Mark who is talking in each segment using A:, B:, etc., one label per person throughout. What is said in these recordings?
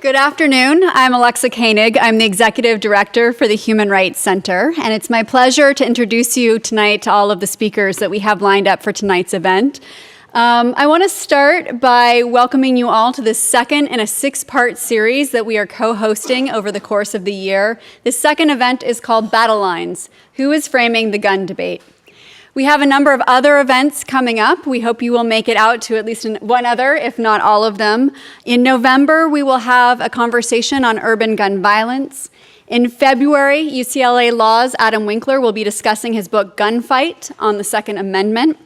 A: Good afternoon. I'm Alexa Koenig. I'm the Executive Director for the Human Rights Center, and it's my pleasure to introduce you tonight to all of the speakers that we have lined up for tonight's event. I want to start by welcoming you all to the second in a six-part series that we are co-hosting over the course of the year. This second event is called Battle Lines: Who is Framing the Gun Debate? We have a number of other events coming up. We hope you will make it out to at least one other, if not all of them. In November, we will have a conversation on urban gun violence. In February, UCLA Law's Adam Winkler will be discussing his book Gunfight on the Second Amendment.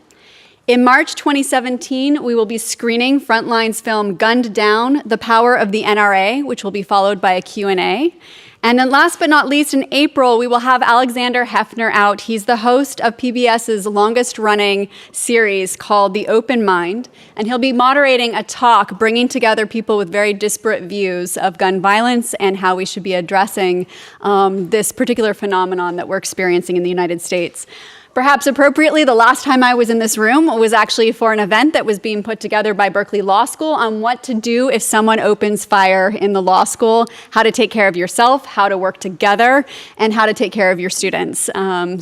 A: In March 2017, we will be screening Frontline's film Gunned Down: The Power of the NRA, which will be followed by a Q&A. And then last but not least, in April, we will have Alexander Heffner out. He's the host of PBS's longest-running series called The Open Mind, and he'll be moderating a talk bringing together people with very disparate views of gun violence and how we should be addressing this particular phenomenon that we're experiencing in the United States. Perhaps appropriately, the last time I was in this room was actually for an event that was being put together by Berkeley Law School on what to do if someone opens fire in the law school, how to take care of yourself, how to work together, and how to take care of your students.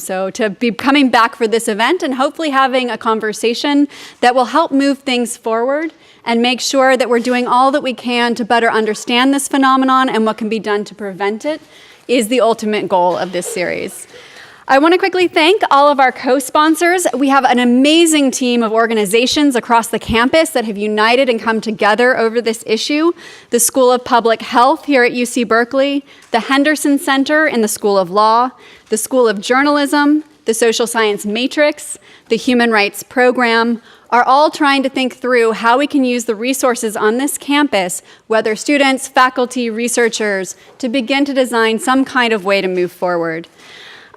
A: So to be coming back for this event and hopefully having a conversation that will help move things forward and make sure that we're doing all that we can to better understand this phenomenon and what can be done to prevent it is the ultimate goal of this series. I want to quickly thank all of our co-sponsors. We have an amazing team of organizations across the campus that have united and come together over this issue. The School of Public Health here at UC Berkeley, the Henderson Center in the School of Law, the School of Journalism, the Social Science Matrix, the Human Rights Program, are all trying to think through how we can use the resources on this campus, whether students, faculty, researchers, to begin to design some kind of way to move forward.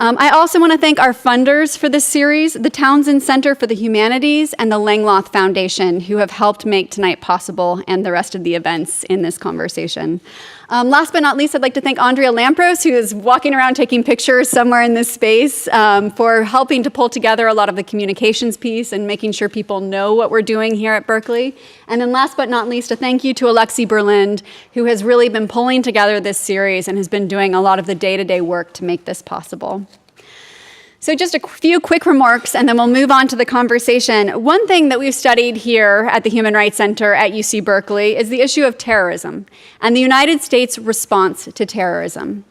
A: I also want to thank our funders for this series, the Townsend Center for the Humanities and the Langloth Foundation, who have helped make tonight possible and the rest of the events in this conversation. Last but not least, I'd like to thank Andrea Lampros, who is walking around taking pictures somewhere in this space, for helping to pull together a lot of the communications piece and making sure people know what we're doing here at Berkeley. And then last but not least, a thank you to Alexi Berlind, who has really been pulling together this series and has been doing a lot of the day-to-day work to make this possible. So just a few quick remarks, and then we'll move on to the conversation. One thing that we've studied here at the Human Rights Center at UC Berkeley is the issue of terrorism and the United States' response to terrorism.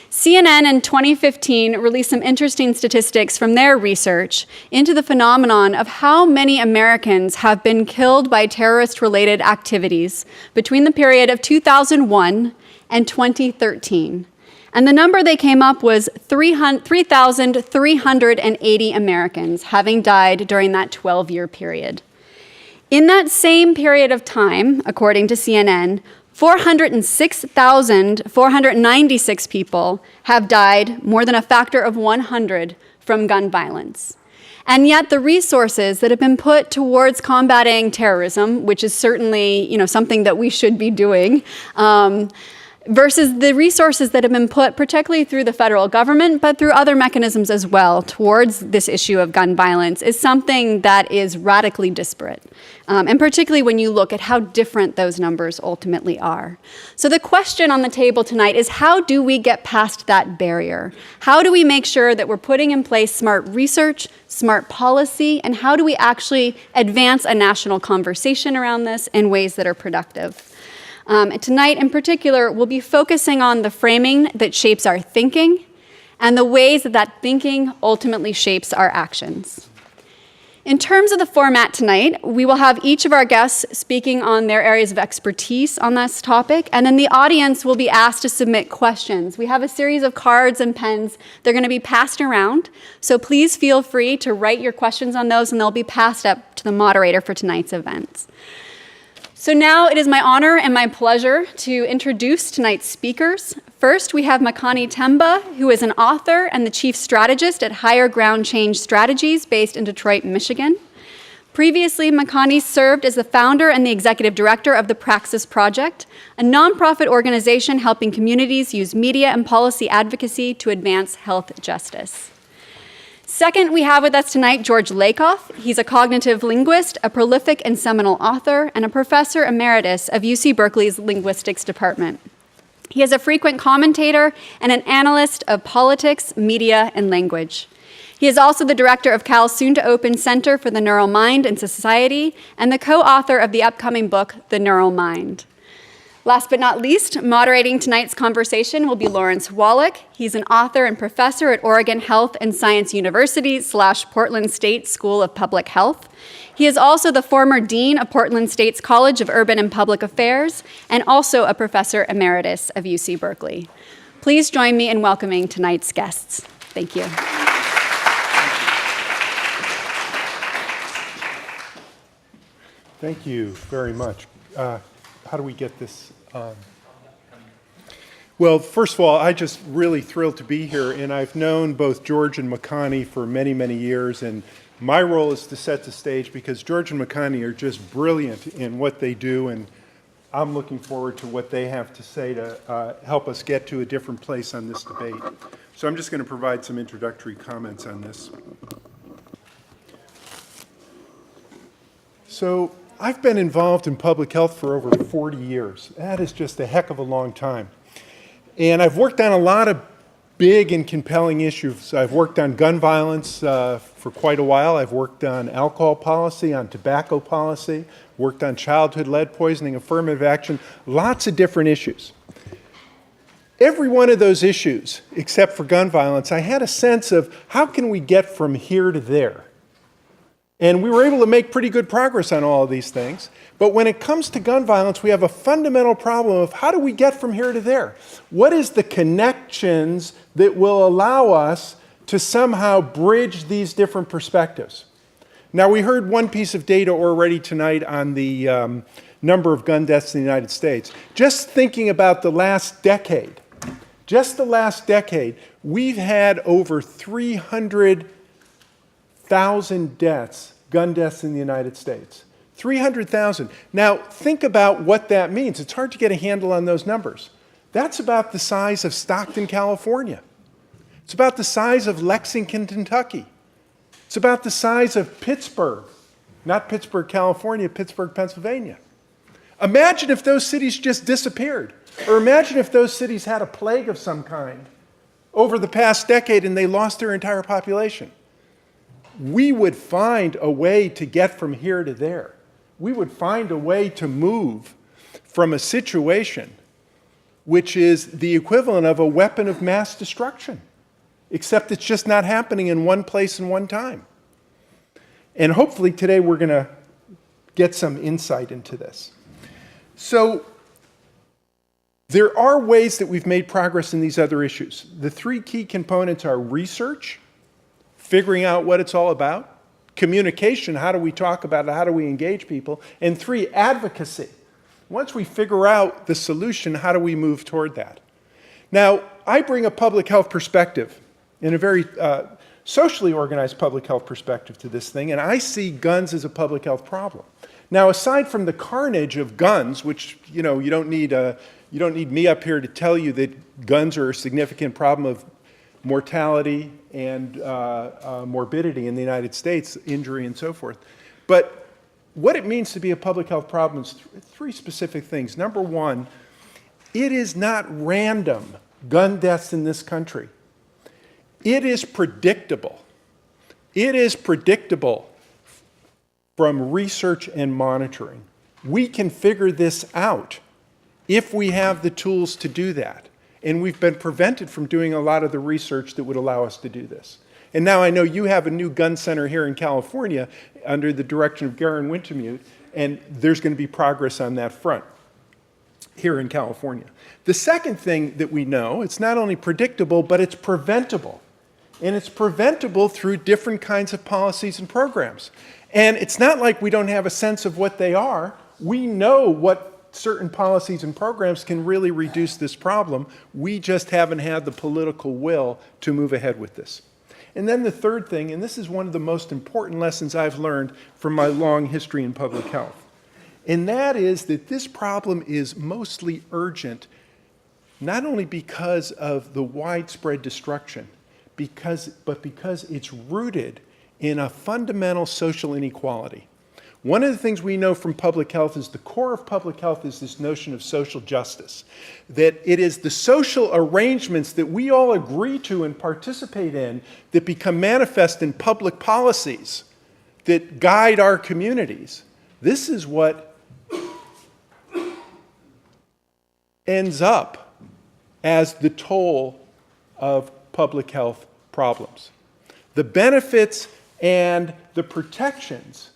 A: CNN in 2015 released some interesting statistics from their research into the phenomenon of how many Americans have been killed by terrorist-related activities between the period of 2001 and 2013. And the number they came up was 3,380 Americans having died during that 12-year period. In that same period of time, according to CNN, 406,496 people have died, more than a factor of 100, from gun violence. And yet the resources that have been put towards combating terrorism, which is certainly, something that we should be doing, versus the resources that have been put, particularly through the federal government, but through other mechanisms as well, towards this issue of gun violence, is something that is radically disparate. And particularly when you look at how different those numbers ultimately are. So the question on the table tonight is, how do we get past that barrier? How do we make sure that we're putting in place smart research, smart policy, and how do we actually advance a national conversation around this in ways that are productive? Tonight, in particular, we'll be focusing on the framing that shapes our thinking and the ways that that thinking ultimately shapes our actions. In terms of the format tonight, we will have each of our guests speaking on their areas of expertise on this topic, and then the audience will be asked to submit questions. We have a series of cards and pens. They're going to be passed around, so please feel free to write your questions on those, and they'll be passed up to the moderator for tonight's events. So now it is my honor and my pleasure to introduce tonight's speakers. First, we have Makani Temba, who is an author and the chief strategist at Higher Ground Change Strategies based in Detroit, Michigan. Previously, Makani served as the founder and the executive director of the Praxis Project, a nonprofit organization helping communities use media and policy advocacy to advance health justice. Second, we have with us tonight George Lakoff. He's a cognitive linguist, a prolific and seminal author, and a professor emeritus of UC Berkeley's Linguistics Department. He is a frequent commentator and an analyst of politics, media, and language. He is also the director of Cal's soon-to-open Center for the Neural Mind and Society and the co-author of the upcoming book, The Neural Mind. Last but not least, moderating tonight's conversation will be Lawrence Wallach. He's an author and professor at Oregon Health and Science University / Portland State School of Public Health. He is also the former dean of Portland State's College of Urban and Public Affairs and also a professor emeritus of UC Berkeley. Please join me in welcoming tonight's guests. Thank you.
B: Thank you very much. How do we get this on? Well, first of all, I'm just really thrilled to be here, and I've known both George and Makani for many, many years, and my role is to set the stage because George and Makani are just brilliant in what they do, and I'm looking forward to what they have to say to help us get to a different place on this debate. So I'm just going to provide some introductory comments on this. So I've been involved in public health for over 40 years. That is just a heck of a long time. And I've worked on a lot of big and compelling issues. I've worked on gun violence for quite a while. I've worked on alcohol policy, on tobacco policy, worked on childhood lead poisoning, affirmative action, lots of different issues. Every one of those issues, except for gun violence, I had a sense of how can we get from here to there? And we were able to make pretty good progress on all of these things. But when it comes to gun violence, we have a fundamental problem of how do we get from here to there? What is the connections that will allow us to somehow bridge these different perspectives? Now, we heard one piece of data already tonight on the number of gun deaths in the United States. Just thinking about the last decade, we've had over 300,000 deaths, gun deaths in the United States. 300,000. Now, think about what that means. It's hard to get a handle on those numbers. That's about the size of Stockton, California. It's about the size of Lexington, Kentucky. It's about the size of Pittsburgh. Not Pittsburgh, California, Pittsburgh, Pennsylvania. Imagine if those cities just disappeared. Or imagine if those cities had a plague of some kind over the past decade and they lost their entire population. We would find a way to get from here to there. We would find a way to move from a situation which is the equivalent of a weapon of mass destruction, except it's just not happening in one place and one time. And hopefully today we're going to get some insight into this. So there are ways that we've made progress in these other issues. The three key components are research, figuring out what it's all about, communication, how do we talk about it, how do we engage people, and three, advocacy. Once we figure out the solution, how do we move toward that? Now, I bring a public health perspective, in a very socially organized public health perspective to this thing, and I see guns as a public health problem. Now, aside from the carnage of guns, which you don't need me up here to tell you that guns are a significant problem of mortality and morbidity in the United States, injury and so forth. But what it means to be a public health problem is three specific things. Number one, it is not random gun deaths in this country. It is predictable. It is predictable from research and monitoring. We can figure this out if we have the tools to do that. And we've been prevented from doing a lot of the research that would allow us to do this. And now I know you have a new gun center here in California under the direction of Garen Wintemute, and there's going to be progress on that front here in California. The second thing that we know, it's not only predictable, but it's preventable. And it's preventable through different kinds of policies and programs. And it's not like we don't have a sense of what they are. We know what certain policies and programs can really reduce this problem. We just haven't had the political will to move ahead with this. And then the third thing, and this is one of the most important lessons I've learned from my long history in public health, and that is that this problem is mostly urgent, not only because of the widespread destruction, because it's rooted in a fundamental social inequality. One of the things we know from public health is the core of public health is this notion of social justice, that it is the social arrangements that we all agree to and participate in that become manifest in public policies that guide our communities. This is what ends up as the toll of public health problems. The benefits and the protections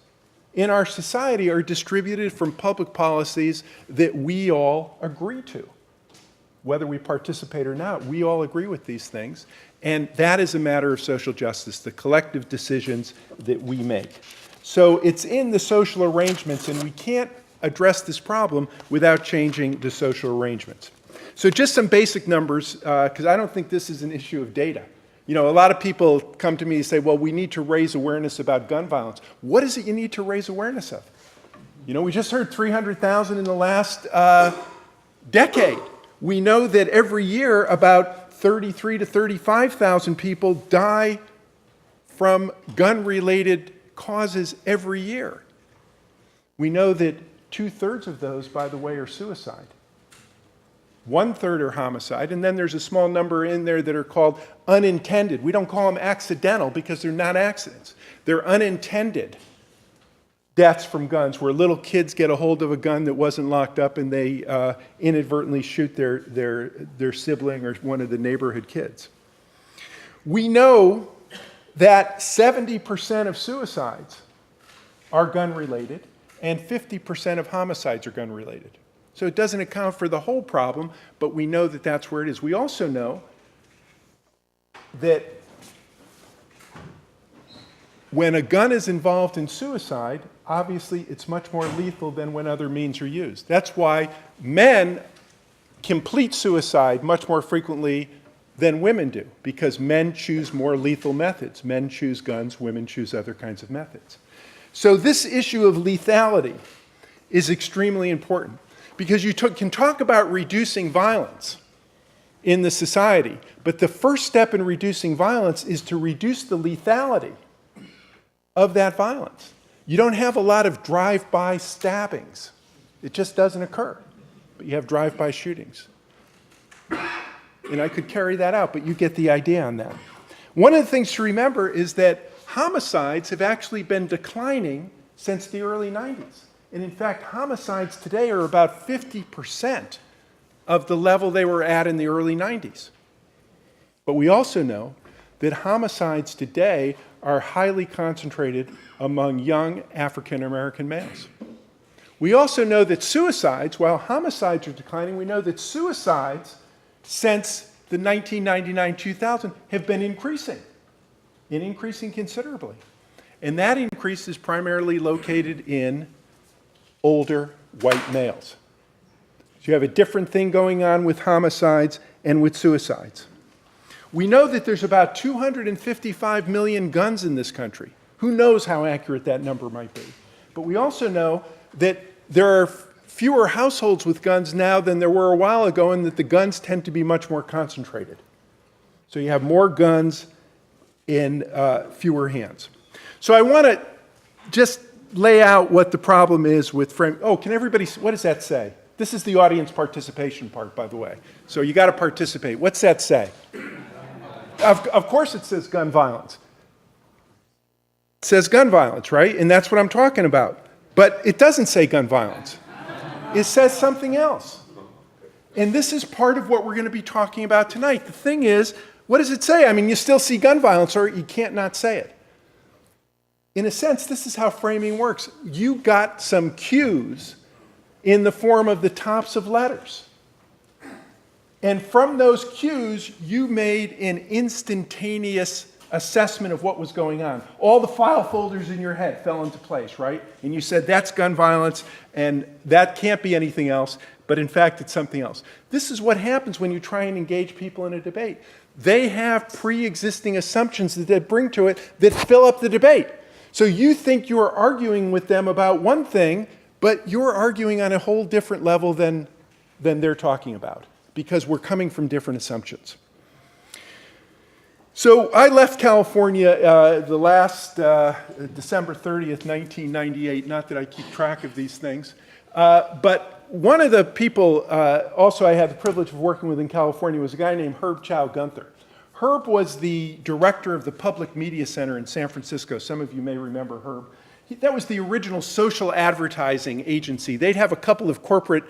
B: in our society are distributed from public policies that we all agree to. Whether we participate or not, we all agree with these things. And that is a matter of social justice, the collective decisions that we make. So it's in the social arrangements, and we can't address this problem without changing the social arrangements. So just some basic numbers, because I don't think this is an issue of data. You know, a lot of people come to me and say, well, we need to raise awareness about gun violence. What is it you need to raise awareness of? You know, we just heard 300,000 in the last decade. We know that every year about 33 to 35,000 people die from gun-related causes every year. We know that 2/3 of those, by the way, are suicide. 1/3 are homicide, and then there's a small number in there that are called unintended. We don't call them accidental because they're not accidents. They're unintended deaths from guns, where little kids get a hold of a gun that wasn't locked up and they inadvertently shoot their sibling or one of the neighborhood kids. We know that 70% of suicides are gun-related and 50% of homicides are gun-related. So it doesn't account for the whole problem, but we know that that's where it is. We also know that when a gun is involved in suicide, obviously it's much more lethal than when other means are used. That's why men complete suicide much more frequently than women do, because men choose more lethal methods. Men choose guns, women choose other kinds of methods. So this issue of lethality is extremely important, because you can talk about reducing violence in the society, but the first step in reducing violence is to reduce the lethality of that violence. You don't have a lot of drive-by stabbings. It just doesn't occur. But you have drive-by shootings. And I could carry that out, but you get the idea on that. One of the things to remember is that homicides have actually been declining since the early 90s. And in fact, homicides today are about 50% of the level they were at in the early 90s. But we also know that homicides today are highly concentrated among young African American males. We also know that suicides, while homicides are declining, we know that suicides since the 1999-2000 have been increasing, and increasing considerably. And that increase is primarily located in older white males. So you have a different thing going on with homicides and with suicides. We know that there's about 255 million guns in this country. Who knows how accurate that number might be? But we also know that there are fewer households with guns now than there were a while ago, and that the guns tend to be much more concentrated. So you have more guns in fewer hands. So I want to just lay out what the problem is with frame. Oh, can everybody, what does that say? This is the audience participation part, by the way. So you got to participate. What's that say? Of course it says gun violence. It says gun violence, right? And that's what I'm talking about. But it doesn't say gun violence. It says something else. And this is part of what we're going to be talking about tonight. The thing is, what does it say? I mean, you still see gun violence, or you can't not say it. In a sense, this is how framing works. You got some cues in the form of the tops of letters. And from those cues, you made an instantaneous assessment of what was going on. All the file folders in your head fell into place, right? And you said, that's gun violence, and that can't be anything else, but in fact, it's something else. This is what happens when you try and engage people in a debate. They have pre-existing assumptions that they bring to it that fill up the debate. So you think you are arguing with them about one thing, but you're arguing on a whole different level than they're talking about, because we're coming from different assumptions. So I left California the last December 30th, 1998. Not that I keep track of these things. But one of the people also I had the privilege of working with in California was a guy named Herb Chow Gunther. Herb was the director of the Public Media Center in San Francisco. Some of you may remember Herb. That was the original social advertising agency. They'd have a couple of corporate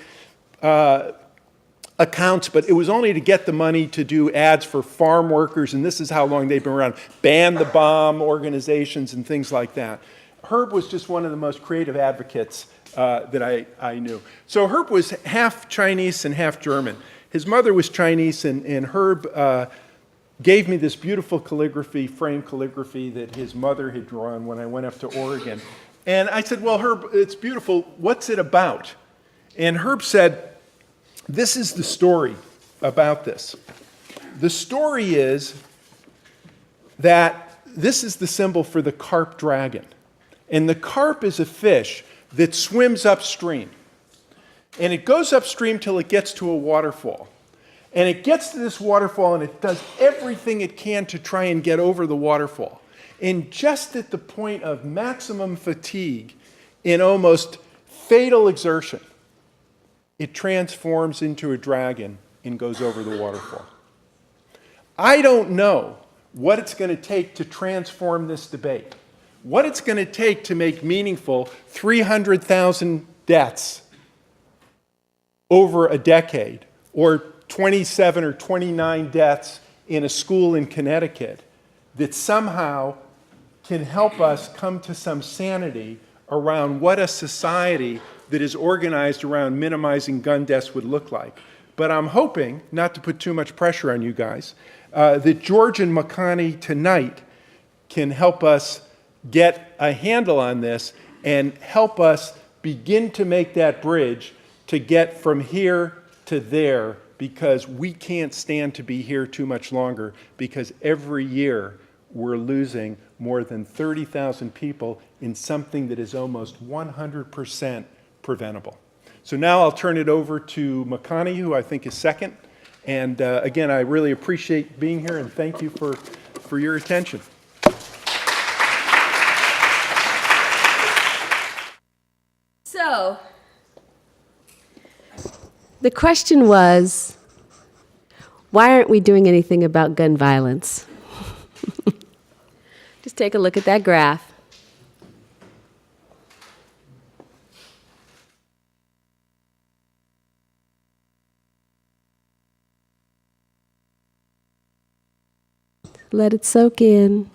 B: accounts, but it was only to get the money to do ads for farm workers, and this is how long they've been around, ban the bomb organizations and things like that. Herb was just one of the most creative advocates that I knew. So Herb was half Chinese and half German. His mother was Chinese, and Herb gave me this beautiful calligraphy, framed calligraphy that his mother had drawn when I went up to Oregon. And I said, well, Herb, it's beautiful. What's it about? And Herb said, this is the story about this. The story is that this is the symbol for the carp dragon. And the carp is a fish that swims upstream. And it goes upstream till it gets to a waterfall. And it gets to this waterfall and it does everything it can to try and get over the waterfall. And just at the point of maximum fatigue, in almost fatal exertion, it transforms into a dragon and goes over the waterfall. I don't know what it's going to take to transform this debate, what it's going to take to make meaningful 300,000 deaths over a decade, or 27 or 29 deaths in a school in Connecticut, that somehow can help us come to some sanity around what a society that is organized around minimizing gun deaths would look like. But I'm hoping, not to put too much pressure on you guys, that George and Makani tonight can help us get a handle on this and help us begin to make that bridge to get from here to there, because we can't stand to be here too much longer, because every year we're losing more than 30,000 people in something that is almost 100% preventable. So now I'll turn it over to Makani, who I think is second. And again, I really appreciate being here, and thank you for your attention.
C: So, the question was, why aren't we doing anything about gun violence? Just take a look at that graph. Let it soak in.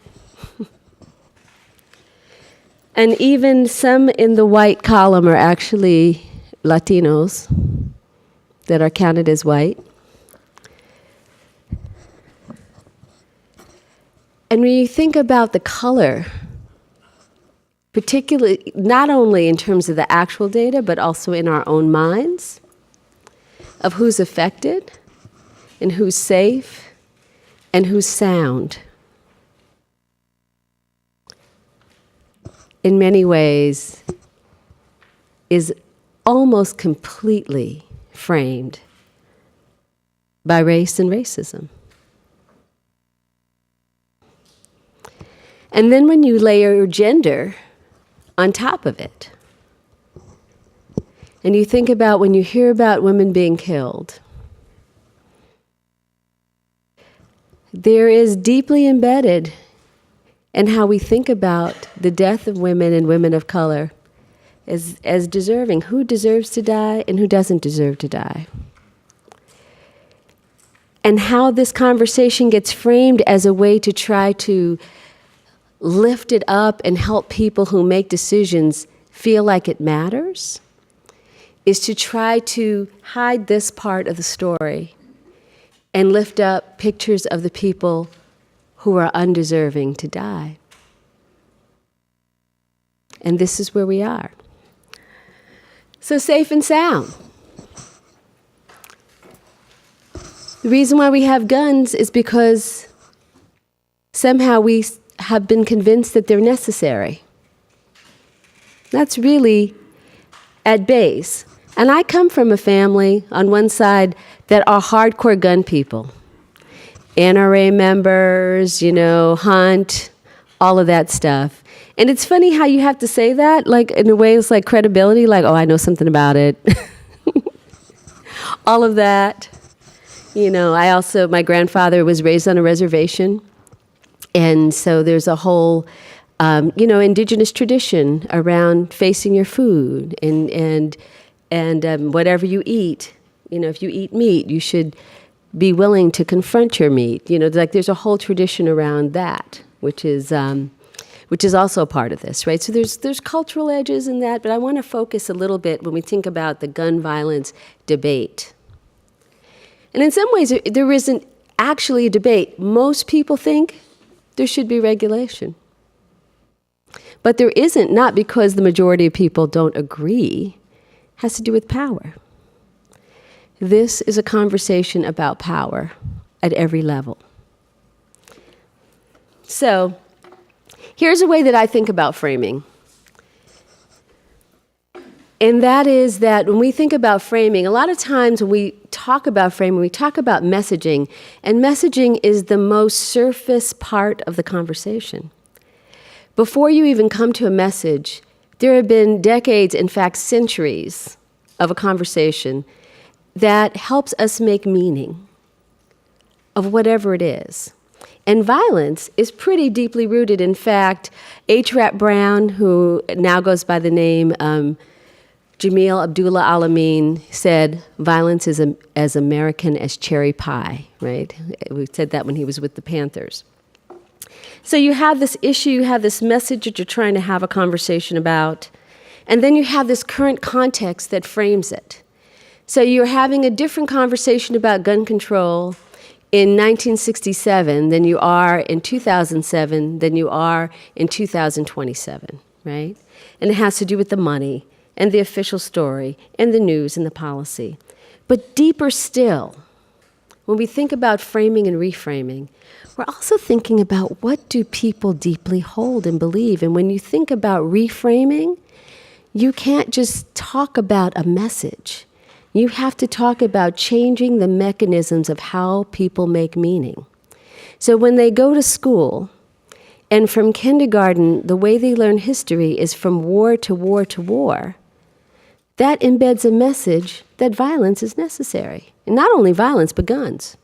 C: And even some in the white column are actually Latinos that are counted as white. And when you think about the color, particularly not only in terms of the actual data, but also in our own minds, of who's affected and who's safe and who's sound, in many ways is almost completely framed by race and racism. And then when you layer gender on top of it, and you think about when you hear about women being killed, there is deeply embedded in how we think about the death of women and women of color as deserving, who deserves to die and who doesn't deserve to die. And how this conversation gets framed as a way to try to lift it up and help people who make decisions feel like it matters is to try to hide this part of the story and lift up pictures of the people who are undeserving to die. And this is where we are. So safe and sound. The reason why we have guns is because somehow we have been convinced that they're necessary. That's really at base. And I come from a family on one side that are hardcore gun people. NRA members, Hunt, all of that stuff. And it's funny how you have to say that, like in a way it's like credibility, like, oh, I know something about it. All of that. My grandfather was raised on a reservation. And so there's a whole, indigenous tradition around facing your food and whatever you eat. If you eat meat, you should be willing to confront your meat. There's a whole tradition around that, which is also a part of this, right? So there's cultural edges in that, but I want to focus a little bit when we think about the gun violence debate. And in some ways, there isn't actually a debate. Most people think there should be regulation. But there isn't, not because the majority of people don't agree. It has to do with power. This is a conversation about power at every level. So, here's a way that I think about framing. And that is that when we think about framing, a lot of times when we talk about framing, we talk about messaging. And messaging is the most surface part of the conversation. Before you even come to a message, there have been decades, in fact, centuries of a conversation that helps us make meaning of whatever it is. And violence is pretty deeply rooted. In fact, H. Rap Brown, who now goes by the name Jamil Abdullah Alameen, said, violence is as American as cherry pie, right? We said that when he was with the Panthers. So you have this issue, you have this message that you're trying to have a conversation about, and then you have this current context that frames it. So you're having a different conversation about gun control in 1967 than you are in 2007, than you are in 2027, right? And it has to do with the money and the official story and the news and the policy. But deeper still, when we think about framing and reframing, we're also thinking about what do people deeply hold and believe. And when you think about reframing, you can't just talk about a message. You have to talk about changing the mechanisms of how people make meaning. So when they go to school, and from kindergarten, the way they learn history is from war to war to war, that embeds a message that violence is necessary. And not only violence, but guns.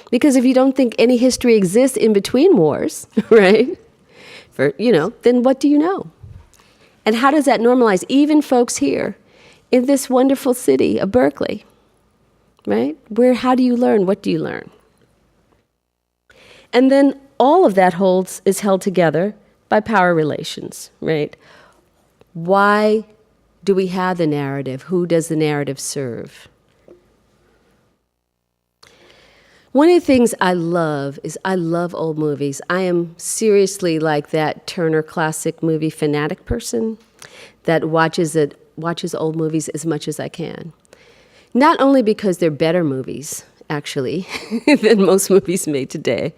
C: Because if you don't think any history exists in between wars, right, then what do you know? And how does that normalize even folks here in this wonderful city of Berkeley, right? How do you learn? What do you learn? And then all of that is held together by power relations, right? Why do we have the narrative? Who does the narrative serve? One of the things I love is I love old movies. I am seriously like that Turner Classic Movie fanatic person that watches old movies as much as I can. Not only because they're better movies, actually, than most movies made today,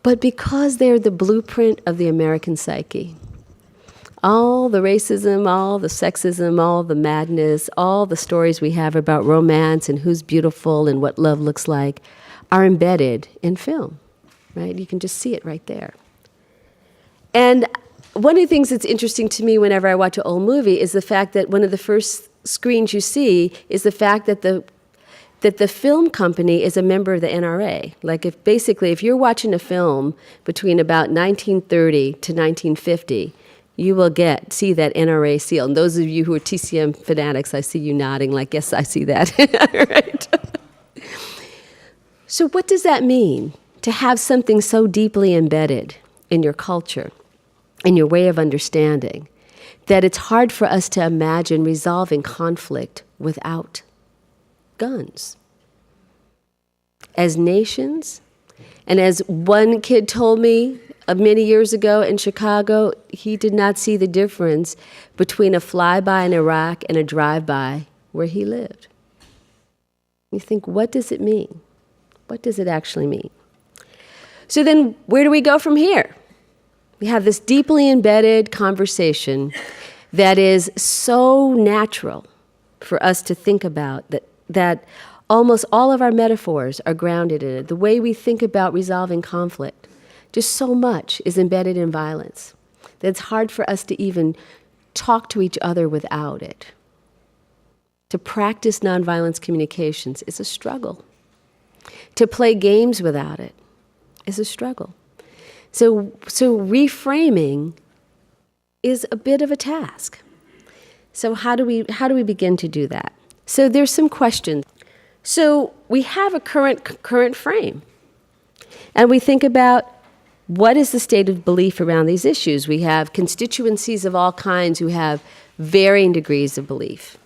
C: but because they're the blueprint of the American psyche. All the racism, all the sexism, all the madness, all the stories we have about romance and who's beautiful and what love looks like are embedded in film, right? You can just see it right there. And one of the things that's interesting to me whenever I watch an old movie is the fact that one of the first screens you see is the fact that the film company is a member of the NRA. Like if you're watching a film between about 1930 to 1950, you will see that NRA seal. And those of you who are TCM fanatics, I see you nodding like, yes, I see that, right? So what does that mean to have something so deeply embedded in your culture, in your way of understanding, that it's hard for us to imagine resolving conflict without guns? As nations, and as one kid told me many years ago in Chicago, he did not see the difference between a flyby in Iraq and a drive-by where he lived. You think, what does it mean? What does it actually mean? So then where do we go from here? We have this deeply embedded conversation that is so natural for us to think about, that Almost all of our metaphors are grounded in it. The way we think about resolving conflict, just so much is embedded in violence that it's hard for us to even talk to each other without it. To practice nonviolence communications is a struggle. To play games without it is a struggle. So reframing is a bit of a task. So how do we begin to do that? So there's some questions. So we have a current frame, and we think about what is the state of belief around these issues. We have constituencies of all kinds who have varying degrees of belief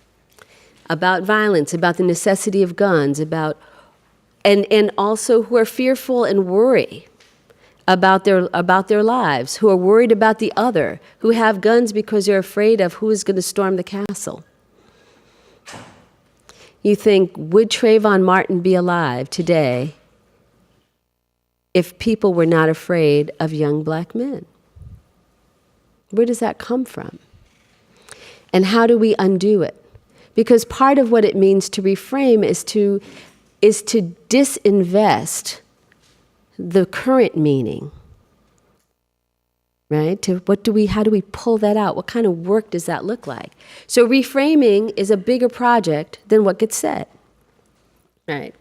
C: about violence, about the necessity of guns, and also who are fearful and worry about their lives, who are worried about the other, who have guns because they're afraid of who is going to storm the castle. You think, would Trayvon Martin be alive today if people were not afraid of young black men? Where does that come from? And how do we undo it? Because part of what it means to reframe is to disinvest the current meaning, right? How do we pull that out? What kind of work does that look like? So reframing is a bigger project than what gets said, right?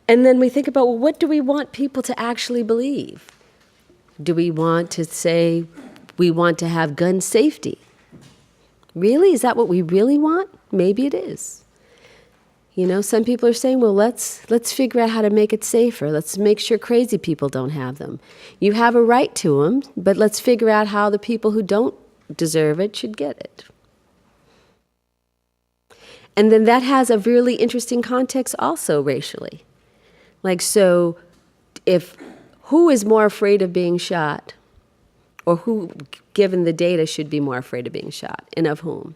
C: And then we think about, well, what do we want people to actually believe? Do we want to say we want to have gun safety? Really? Is that what we really want? Maybe it is. You know, some people are saying, well, let's figure out how to make it safer. Let's make sure crazy people don't have them. You have a right to them, but let's figure out how the people who don't deserve it should get it. And then that has a really interesting context also racially. Like, so who is more afraid of being shot, or who, given the data, should be more afraid of being shot, and of whom?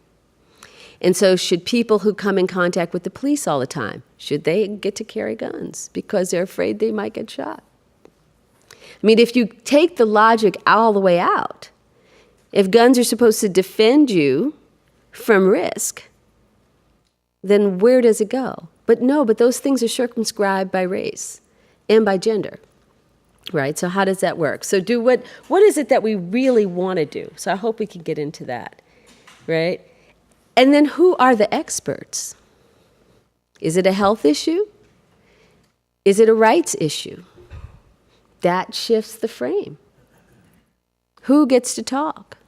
C: And so should people who come in contact with the police all the time, should they get to carry guns because they're afraid they might get shot? I mean, if you take the logic all the way out, if guns are supposed to defend you from risk, then where does it go? But those things are circumscribed by race and by gender, right? So how does that work? So what is it that we really want to do? So I hope we can get into that, right? And then who are the experts? Is it a health issue? Is it a rights issue? That shifts the frame. Who gets to talk?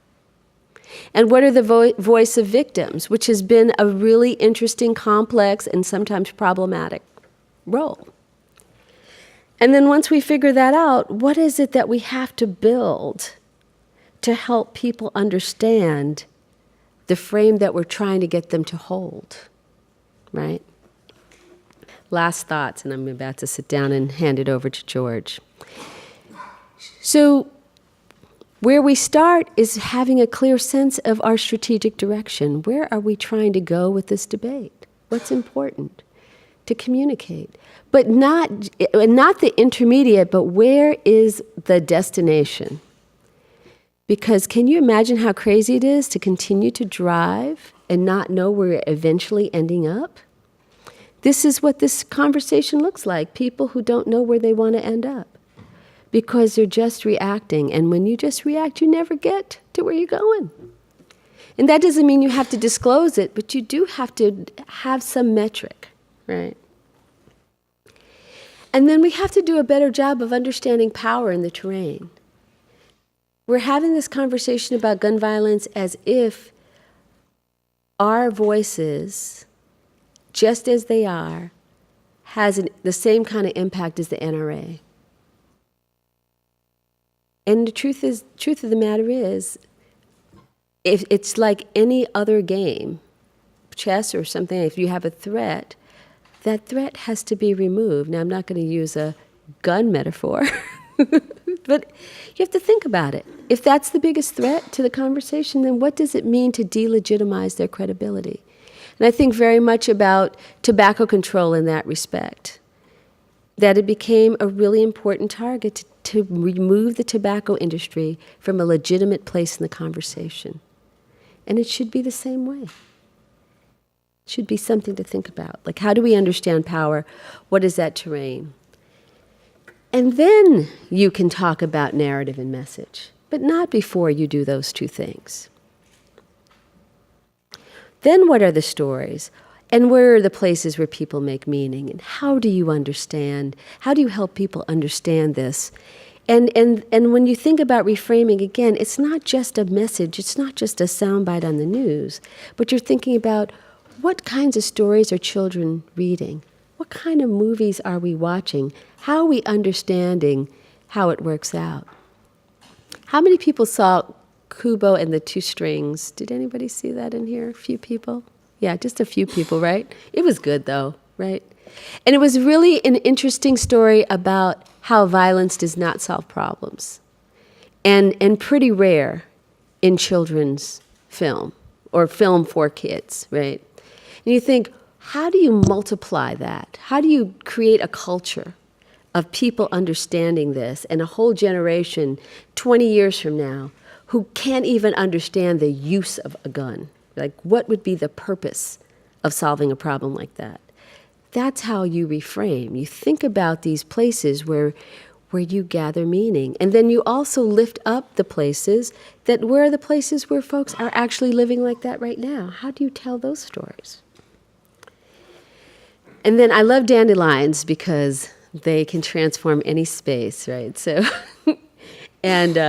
C: And what are the voice of victims, which has been a really interesting, complex, and sometimes problematic role. And then once we figure that out, what is it that we have to build to help people understand the frame that we're trying to get them to hold, right? Last thoughts, and I'm about to sit down and hand it over to George. So where we start is having a clear sense of our strategic direction. Where are we trying to go with this debate? What's important to communicate? But not the intermediate, but where is the destination? Because can you imagine how crazy it is to continue to drive and not know where you're eventually ending up? This is what this conversation looks like. People who don't know where they want to end up because they're just reacting. And when you just react, you never get to where you're going. And that doesn't mean you have to disclose it, but you do have to have some metric, right? And then we have to do a better job of understanding power in the terrain. We're having this conversation about gun violence as if our voices, just as they are, has the same kind of impact as the NRA. And the truth of the matter is, if it's like any other game, chess or something, if you have a threat, that threat has to be removed. Now, I'm not going to use a gun metaphor, but you have to think about it. If that's the biggest threat to the conversation, then what does it mean to delegitimize their credibility? And I think very much about tobacco control in that respect, that it became a really important target to remove the tobacco industry from a legitimate place in the conversation. And it should be the same way. It Should be something to think about. Like, how do we understand power? What is that terrain? And then you can talk about narrative and message, but not before you do those two things. Then what are the stories? And where are the places where people make meaning? And how do you understand? How do you help people understand this? And when you think about reframing, again, it's not just a message, it's not just a soundbite on the news, but you're thinking about what kinds of stories are children reading? What kind of movies are we watching? How are we understanding how it works out? How many people saw Kubo and the Two Strings? Did anybody see that in here? A few people? Yeah, just a few people, right? It was good, though, right? And it was really an interesting story about how violence does not solve problems, and pretty rare in children's film or film for kids, right? And you think, how do you multiply that? How do you create a culture of people understanding this and a whole generation 20 years from now who can't even understand the use of a gun? Like, what would be the purpose of solving a problem like that? That's how you reframe. You think about these places where you gather meaning. And then you also lift up the places where are the places where folks are actually living like that right now. How do you tell those stories? And then I love dandelions because they can transform any space, right? So, and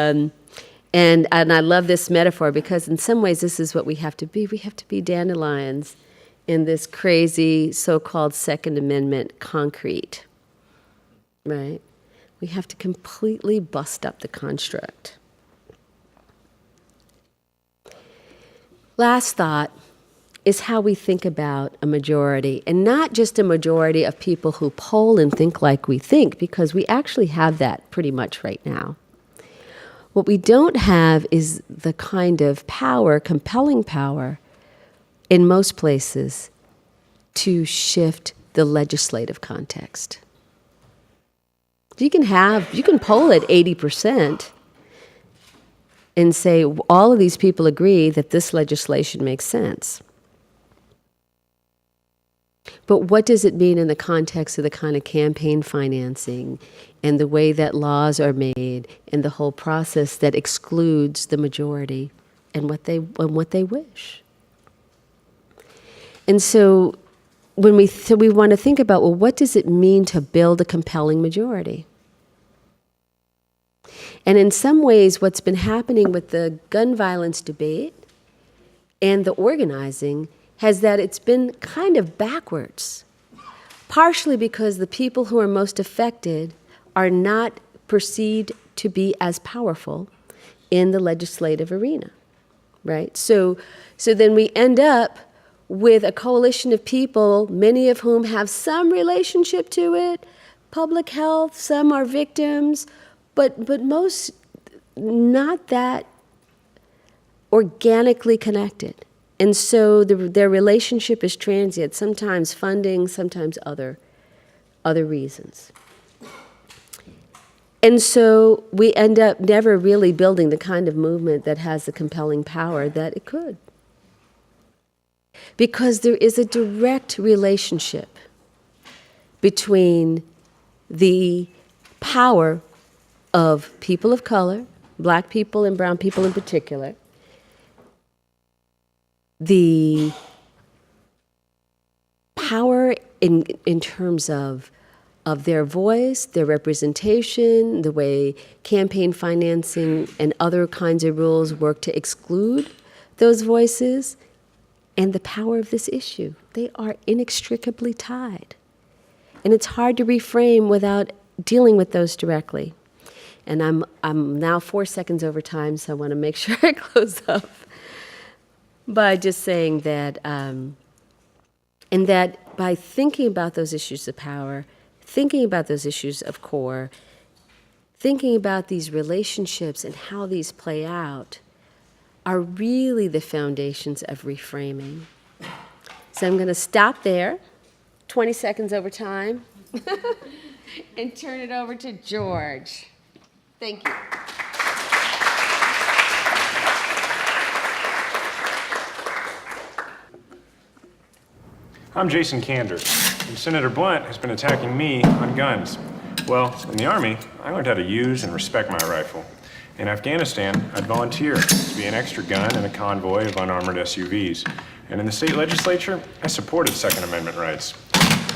C: I love this metaphor because in some ways this is what we have to be. We have to be dandelions in this crazy so-called Second Amendment concrete, right? We have to completely bust up the construct. Last thought is how we think about a majority, and not just a majority of people who poll and think like we think, because we actually have that pretty much right now. What we don't have is the kind of power, compelling power, in most places, to shift the legislative context. You can poll at 80% and say all of these people agree that this legislation makes sense. But what does it mean in the context of the kind of campaign financing and the way that laws are made and the whole process that excludes the majority and what they wish? And so when we want to think about, well, what does it mean to build a compelling majority? And in some ways, what's been happening with the gun violence debate and the organizing has that it's been kind of backwards, partially because the people who are most affected are not perceived to be as powerful in the legislative arena, right? So then we end up with a coalition of people, many of whom have some relationship to it, public health, some are victims, but most not that organically connected. And so their relationship is transient, sometimes funding, sometimes other reasons. And so we end up never really building the kind of movement that has the compelling power that it could. Because there is a direct relationship between the power of people of color, black people and brown people in particular, the power in terms of their voice, their representation, the way campaign financing and other kinds of rules work to exclude those voices, and the power of this issue. They are inextricably tied. And it's hard to reframe without dealing with those directly. And I'm now 4 seconds over time, so I want to make sure I close up by just saying that, and that by thinking about those issues of power, thinking about those issues of core, thinking about these relationships and how these play out, are really the foundations of reframing. So I'm going to stop there, 20 seconds over time, and turn it over to George. Thank you.
D: I'm Jason Kander, and Senator Blunt has been attacking me on guns. Well, in the Army, I learned how to use and respect my rifle. In Afghanistan, I'd volunteer to be an extra gun in a convoy of unarmored SUVs. And in the state legislature, I supported Second Amendment rights.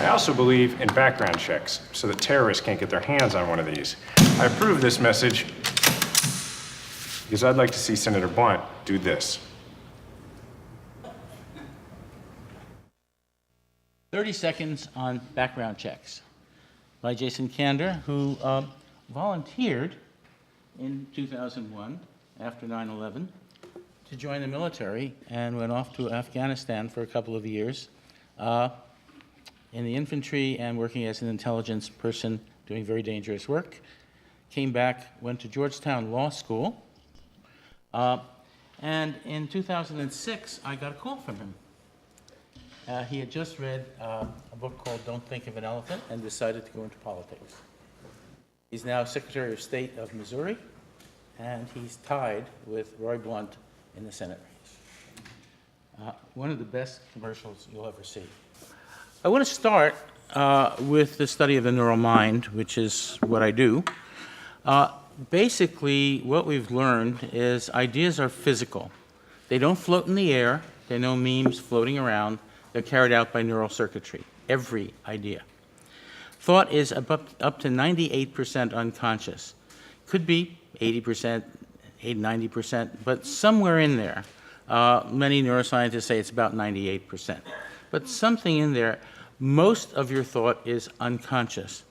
D: I also believe in background checks so that terrorists can't get their hands on one of these. I approve this message because I'd like to see Senator Blunt do this.
E: 30 seconds on background checks by Jason Kander, who volunteered in 2001 after 9/11 to join the military and went off to Afghanistan for a couple of years in the infantry and working as an intelligence person doing very dangerous work. Came back, went to Georgetown Law School, and in 2006 I got a call from him. He had just read a book called Don't Think of an Elephant and decided to go into politics. He's now Secretary of State of Missouri, and he's tied with Roy Blunt in the Senate race. One of the best commercials you'll ever see. I want to start with the study of the neural mind, which is what I do. Basically, what we've learned is ideas are physical. They don't float in the air. There are no memes floating around. They're carried out by neural circuitry, every idea. Thought is up to 98% unconscious. Could be 80%, 90%, but somewhere in there. Many neuroscientists say it's about 98%. But something in there, most of your thought is unconscious.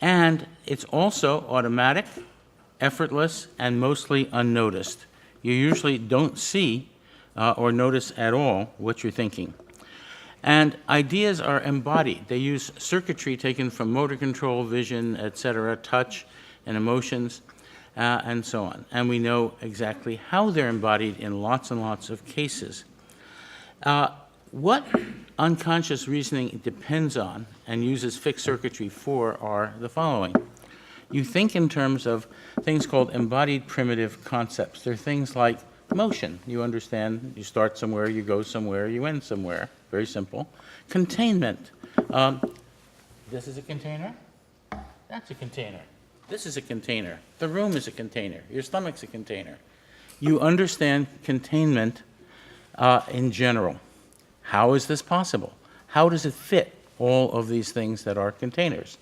E: And it's also automatic, effortless, and mostly unnoticed. You usually don't see or notice at all what you're thinking. And ideas are embodied. They use circuitry taken from motor control, vision, etc., touch, and emotions, and so on. And we know exactly how they're embodied in lots and lots of cases. What unconscious reasoning depends on and uses fixed circuitry for are the following. You think in terms of things called embodied primitive concepts. They're things like motion. You understand, you start somewhere, you go somewhere, you end somewhere. Very simple. Containment. This is a container. That's a container. This is a container. The room is a container. Your stomach's a container. You understand containment in general. How is this possible? How does it fit all of these things that are containers?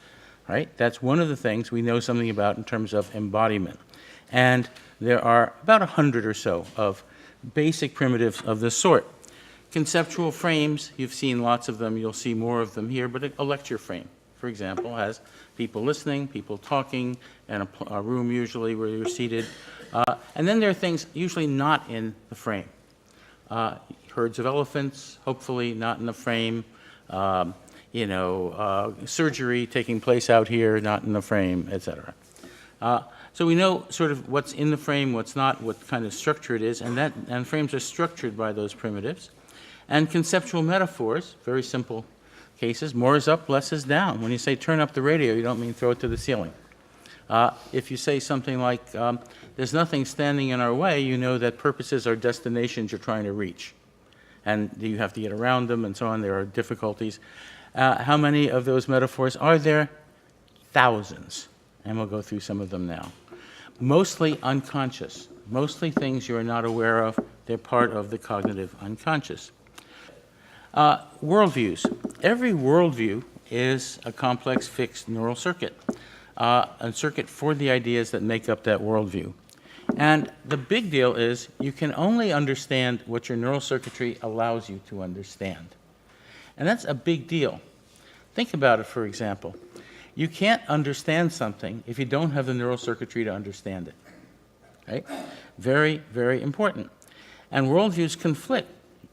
E: Right? That's one of the things we know something about in terms of embodiment. And there are about 100 or so of basic primitives of this sort. Conceptual frames, you've seen lots of them, you'll see more of them here, but a lecture frame, for example, has people listening, people talking, and a room usually where you're seated. And then there are things usually not in the frame. Herds of elephants, hopefully not in the frame. Surgery taking place out here, not in the frame, etc. So we know sort of what's in the frame, what's not, what kind of structure it is, and frames are structured by those primitives. And conceptual metaphors, very simple cases, more is up, less is down. When you say turn up the radio, you don't mean throw it to the ceiling. If you say something like, there's nothing standing in our way, you know that purposes are destinations you're trying to reach. And you have to get around them and so on. There are difficulties. How many of those metaphors are there? Thousands. And we'll go through some of them now. Mostly unconscious. Mostly things you are not aware of. They're part of the cognitive unconscious. Worldviews. Every worldview is a complex fixed neural circuit, a circuit for the ideas that make up that worldview. And the big deal is you can only understand what your neural circuitry allows you to understand. And that's a big deal. Think about it, for example. You can't understand something if you don't have the neural circuitry to understand it. Right? Very, very important. And worldviews conflict.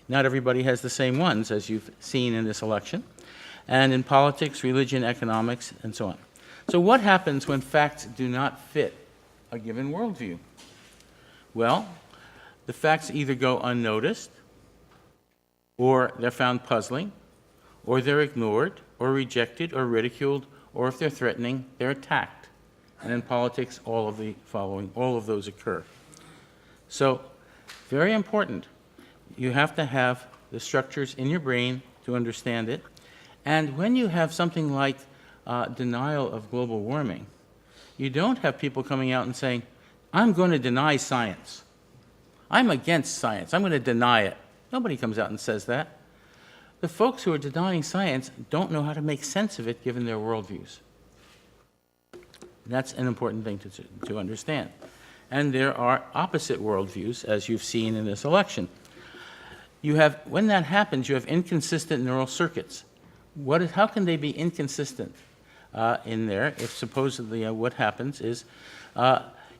E: Not everybody has the same ones, as you've seen in this election, and in politics, religion, economics, and so on. So what happens when facts do not fit a given worldview? Well, the facts either go unnoticed, or they're found puzzling, or they're ignored, or rejected, or ridiculed, or if they're threatening, they're attacked. And in politics, all of those occur. So, very important. You have to have the structures in your brain to understand it. And when you have something like denial of global warming, you don't have people coming out and saying, I'm going to deny science. I'm against science. I'm going to deny it. Nobody comes out and says that. The folks who are denying science don't know how to make sense of it given their worldviews. That's an important thing to understand. And there are opposite worldviews, as you've seen in this election. When that happens, you have inconsistent neural circuits. How can they be inconsistent in there if supposedly what happens is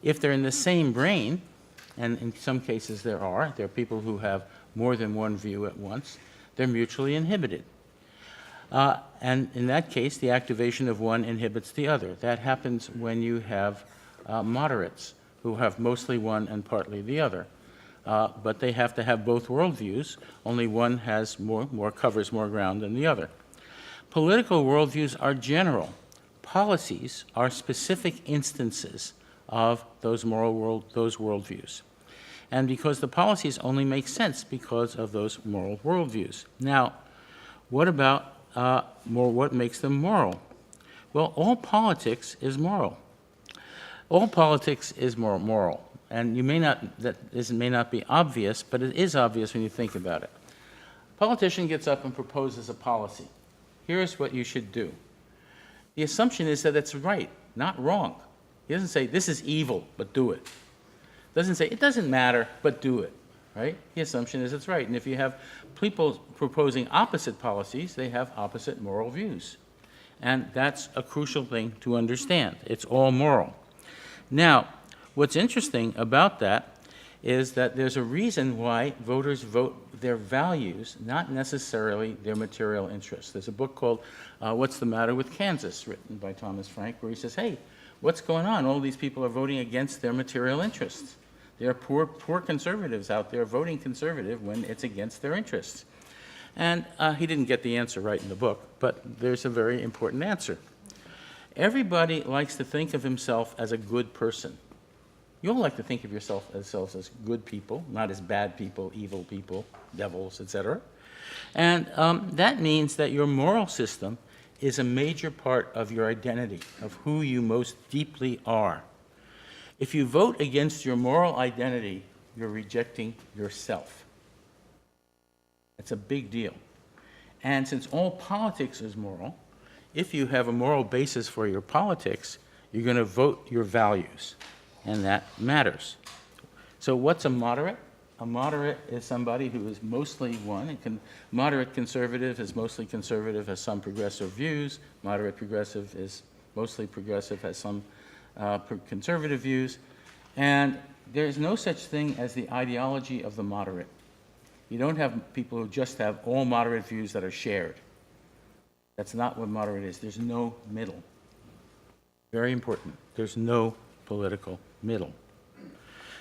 E: if they're in the same brain, and in some cases there are people who have more than one view at once, they're mutually inhibited. And in that case, the activation of one inhibits the other. That happens when you have moderates who have mostly one and partly the other. But they have to have both worldviews. Only one has covers more ground than the other. Political worldviews are general. Policies are specific instances of those worldviews. And because the policies only make sense because of those moral worldviews. Now, what about what makes them moral? Well, all politics is moral. All politics is moral. And may not be obvious, but it is obvious when you think about it. A politician gets up and proposes a policy. Here's what you should do. The assumption is that it's right, not wrong. He doesn't say, this is evil, but do it. Doesn't say, it doesn't matter, but do it, right? The assumption is it's right. And if you have people proposing opposite policies, they have opposite moral views. And that's a crucial thing to understand. It's all moral. Now, what's interesting about that is that there's a reason why voters vote their values, not necessarily their material interests. There's a book called What's the Matter with Kansas, written by Thomas Frank, where he says, hey, what's going on? All these people are voting against their material interests. There are poor conservatives out there voting conservative when it's against their interests. And he didn't get the answer right in the book, but there's a very important answer. Everybody likes to think of himself as a good person. You all like to think of yourselves as good people, not as bad people, evil people, devils, etc. And that means that your moral system is a major part of your identity, of who you most deeply are. If you vote against your moral identity, you're rejecting yourself. That's a big deal. And since all politics is moral, if you have a moral basis for your politics, you're going to vote your values, and that matters. So what's a moderate? A moderate is somebody who is mostly one. Moderate conservative is mostly conservative, has some progressive views. Moderate progressive is mostly progressive, has some conservative views. And there's no such thing as the ideology of the moderate. You don't have people who just have all moderate views that are shared. That's not what moderate is. There's no middle. Very important. There's no political middle.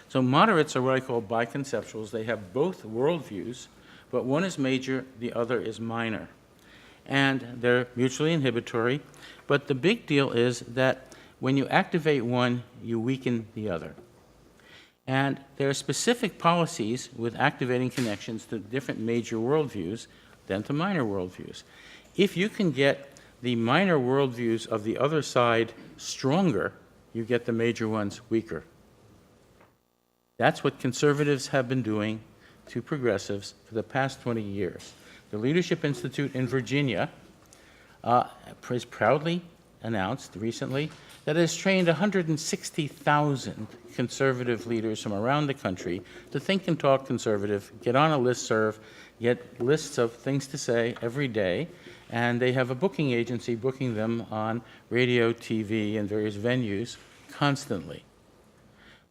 E: So moderates are what I call biconceptuals. They have both worldviews, but one is major, the other is minor. And they're mutually inhibitory. But the big deal is that when you activate one, you weaken the other. And there are specific policies with activating connections to different major worldviews than to minor worldviews. If you can get the minor worldviews of the other side stronger, you get the major ones weaker. That's what conservatives have been doing to progressives for the past 20 years. The Leadership Institute in Virginia has proudly announced recently that it has trained 160,000 conservative leaders from around the country to think and talk conservative, get on a listserv, get lists of things to say every day, and they have a booking agency booking them on radio, TV, and various venues constantly.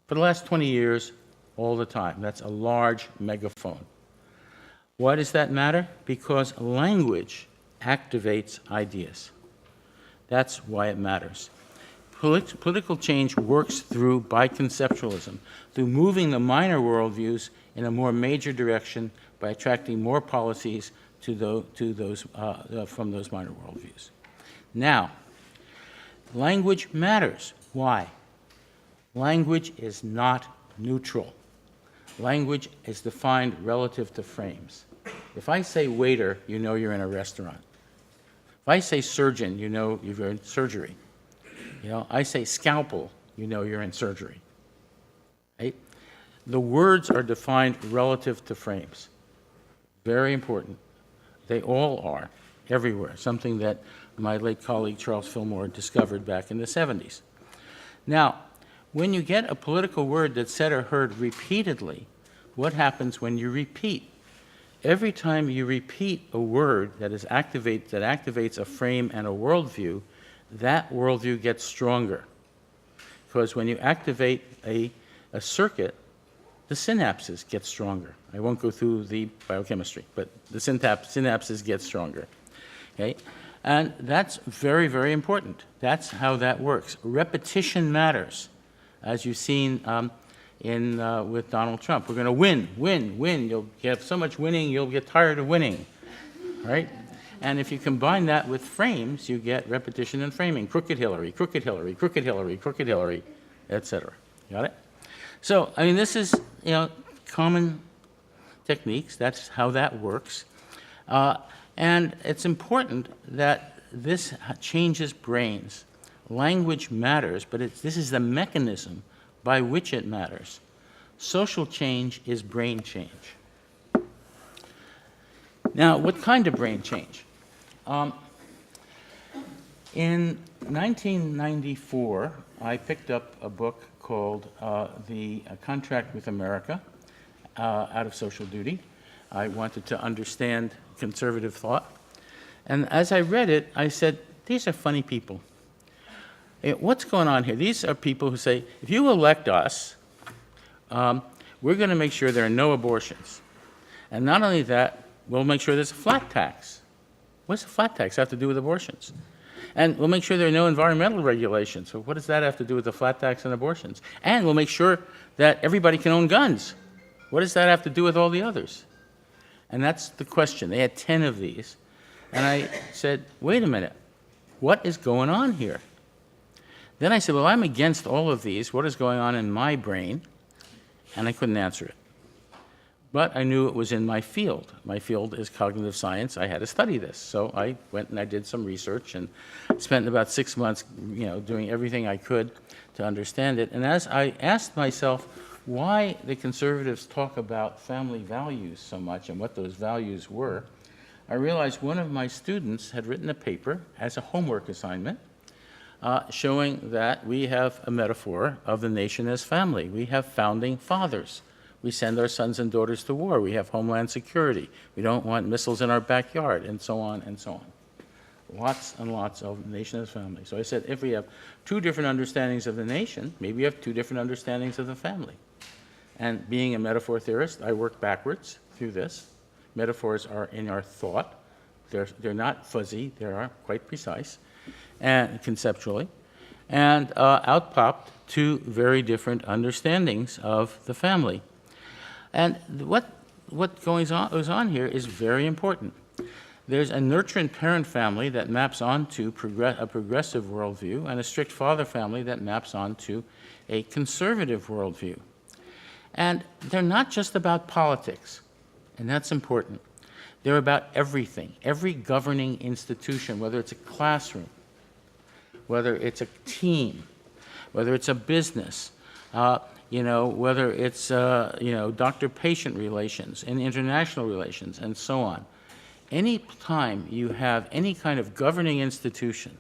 E: For the last 20 years, all the time. That's a large megaphone. Why does that matter? Because language activates ideas. That's why it matters. Political change works through biconceptualism, through moving the minor worldviews in a more major direction by attracting more policies from those minor worldviews. Now, language matters. Why? Language is not neutral. Language is defined relative to frames. If I say waiter, you know you're in a restaurant. If I say surgeon, you know you're in surgery. You know, I say scalpel, you know you're in surgery. Right? The words are defined relative to frames. Very important. They all are, everywhere, something that my late colleague Charles Fillmore discovered back in the 70s. Now, when you get a political word that's said or heard repeatedly, what happens when you repeat? Every time you repeat a word that activates a frame and a worldview, that worldview gets stronger. Because when you activate a circuit, the synapses get stronger. I won't go through the biochemistry, but the synapses get stronger. Okay? And that's very, very important. That's how that works. Repetition matters, as you've seen with Donald Trump. We're going to win, win, win. You'll get so much winning, you'll get tired of winning, right? And if you combine that with frames, you get repetition and framing. Crooked Hillary, crooked Hillary, crooked Hillary, crooked Hillary, etc. Got it? So, I mean, this is, common techniques. That's how that works. And it's important that this changes brains. Language matters, but this is the mechanism by which it matters. Social change is brain change. Now, what kind of brain change? In 1994, I picked up a book called The Contract with America, out of Social Duty. I wanted to understand conservative thought. And as I read it, I said, these are funny people. What's going on here? These are people who say, if you elect us, we're going to make sure there are no abortions. And not only that, we'll make sure there's a flat tax. What's a flat tax have to do with abortions? And we'll make sure there are no environmental regulations. So what does that have to do with the flat tax and abortions? And we'll make sure that everybody can own guns. What does that have to do with all the others? And that's the question. They had 10 of these. And I said, wait a minute, what is going on here? Then I said, well, I'm against all of these. What is going on in my brain? And I couldn't answer it. But I knew it was in my field. My field is cognitive science. I had to study this. So I went and I did some research and spent about 6 months, doing everything I could to understand it. And as I asked myself why the conservatives talk about family values so much and what those values were, I realized one of my students had written a paper as a homework assignment showing that we have a metaphor of the nation as family. We have founding fathers. We send our sons and daughters to war. We have homeland security. We don't want missiles in our backyard, and so on and so on. Lots and lots of nation as family. So I said, if we have two different understandings of the nation, maybe we have two different understandings of the family. And being a metaphor theorist, I work backwards through this. Metaphors are in our thought. They're not fuzzy. They are quite precise and conceptually. And out popped two very different understandings of the family. And what goes on here is very important. There's a nurturant parent family that maps onto a progressive worldview, and a strict father family that maps onto a conservative worldview. And they're not just about politics, and that's important. They're about everything, every governing institution, whether it's a classroom, whether it's a team, whether it's a business, whether it's, doctor-patient relations and international relations and so on. Any time you have any kind of governing institution,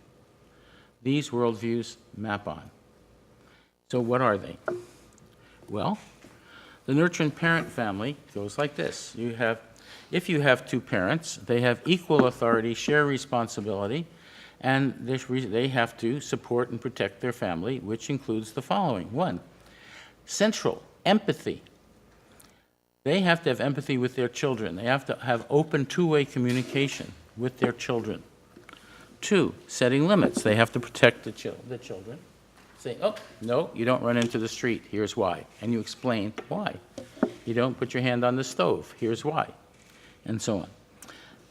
E: these worldviews map on. So what are they? Well, the nurturant parent family goes like this. If you have two parents, they have equal authority, share responsibility, and they have to support and protect their family, which includes the following. 1, central, empathy. They have to have empathy with their children. They have to have open two-way communication with their children. 2, setting limits. They have to protect the children. Say, oh, no, you don't run into the street. Here's why. And you explain why. You don't put your hand on the stove. Here's why. And so on.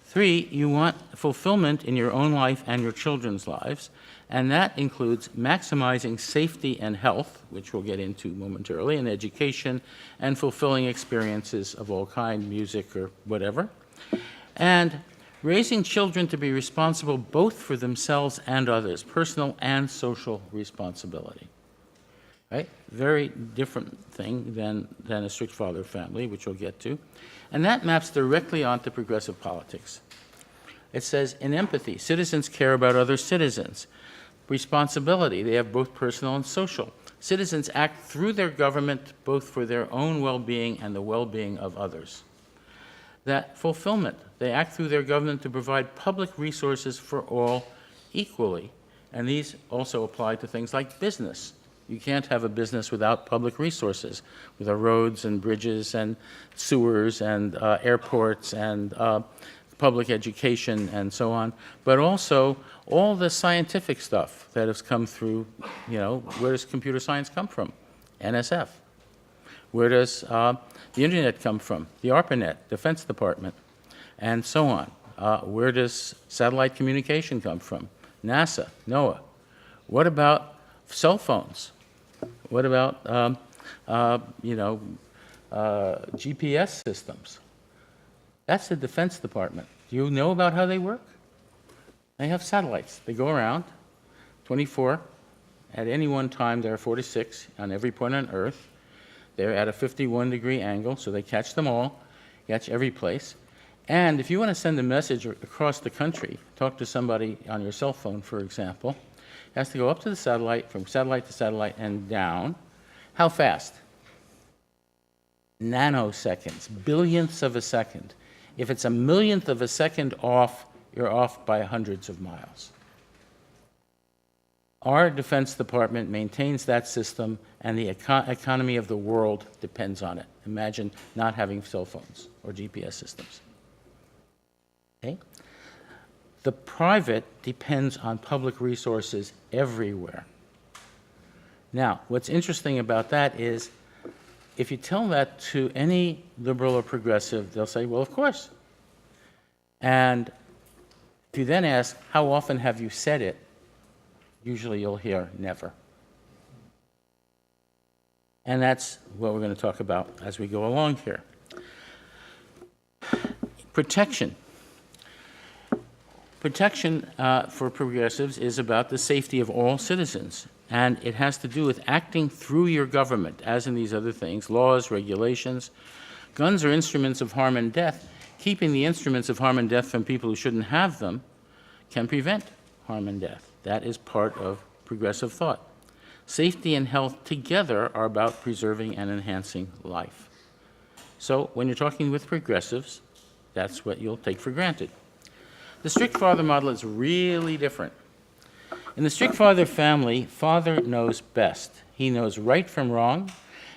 E: 3, you want fulfillment in your own life and your children's lives, and that includes maximizing safety and health, which we'll get into momentarily, and education, and fulfilling experiences of all kind, music or whatever. And raising children to be responsible both for themselves and others, personal and social responsibility. Right? Very different thing than a strict father family, which we'll get to. And that maps directly onto progressive politics. It says, in empathy, citizens care about other citizens. Responsibility, they have both personal and social. Citizens act through their government both for their own well-being and the well-being of others. That fulfillment, they act through their government to provide public resources for all equally. And these also apply to things like business. You can't have a business without public resources, with our roads and bridges and sewers and airports and public education and so on, but also all the scientific stuff that has come through, where does computer science come from? NSF. Where does the internet come from? The ARPANET, Defense Department, and so on. Where does satellite communication come from? NASA, NOAA. What about cell phones? What about, GPS systems? That's the Defense Department. Do you know about how they work? They have satellites. They go around 24. At any one time, there are 4 to 6 on every point on Earth. They're at a 51-degree angle, so they catch them all, catch every place. And if you want to send a message across the country, talk to somebody on your cell phone, for example, it has to go up to the satellite, from satellite to satellite, and down. How fast? Nanoseconds, billionths of a second. If it's a millionth of a second off, you're off by hundreds of miles. Our Defense Department maintains that system, and the economy of the world depends on it. Imagine not having cell phones or GPS systems. Okay? The private depends on public resources everywhere. Now, what's interesting about that is, if you tell that to any liberal or progressive, they'll say, well, of course. And if you then ask, how often have you said it? Usually you'll hear never. And that's what we're going to talk about as we go along here. Protection. Protection for progressives is about the safety of all citizens. And it has to do with acting through your government, as in these other things, laws, regulations. Guns are instruments of harm and death. Keeping the instruments of harm and death from people who shouldn't have them can prevent harm and death. That is part of progressive thought. Safety and health together are about preserving and enhancing life. So when you're talking with progressives, that's what you'll take for granted. The strict father model is really different. In the strict father family, father knows best. He knows right from wrong,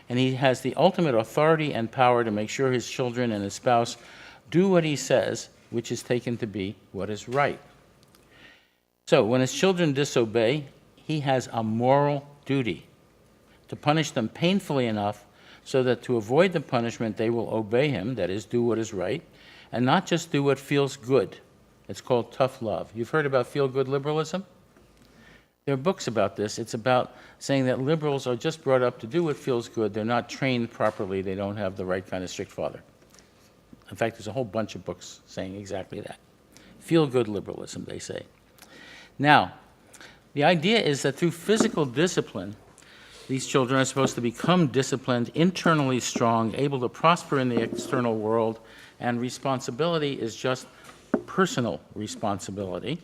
E: and he has the ultimate authority and power to make sure his children and his spouse do what he says, which is taken to be what is right. So when his children disobey, he has a moral duty to punish them painfully enough so that to avoid the punishment, they will obey him, that is, do what is right, and not just do what feels good. It's called tough love. You've heard about feel-good liberalism? There are books about this. It's about saying that liberals are just brought up to do what feels good. They're not trained properly. They don't have the right kind of strict father. In fact, there's a whole bunch of books saying exactly that. Feel-good liberalism, they say. Now, the idea is that through physical discipline, these children are supposed to become disciplined, internally strong, able to prosper in the external world, and responsibility is just personal responsibility.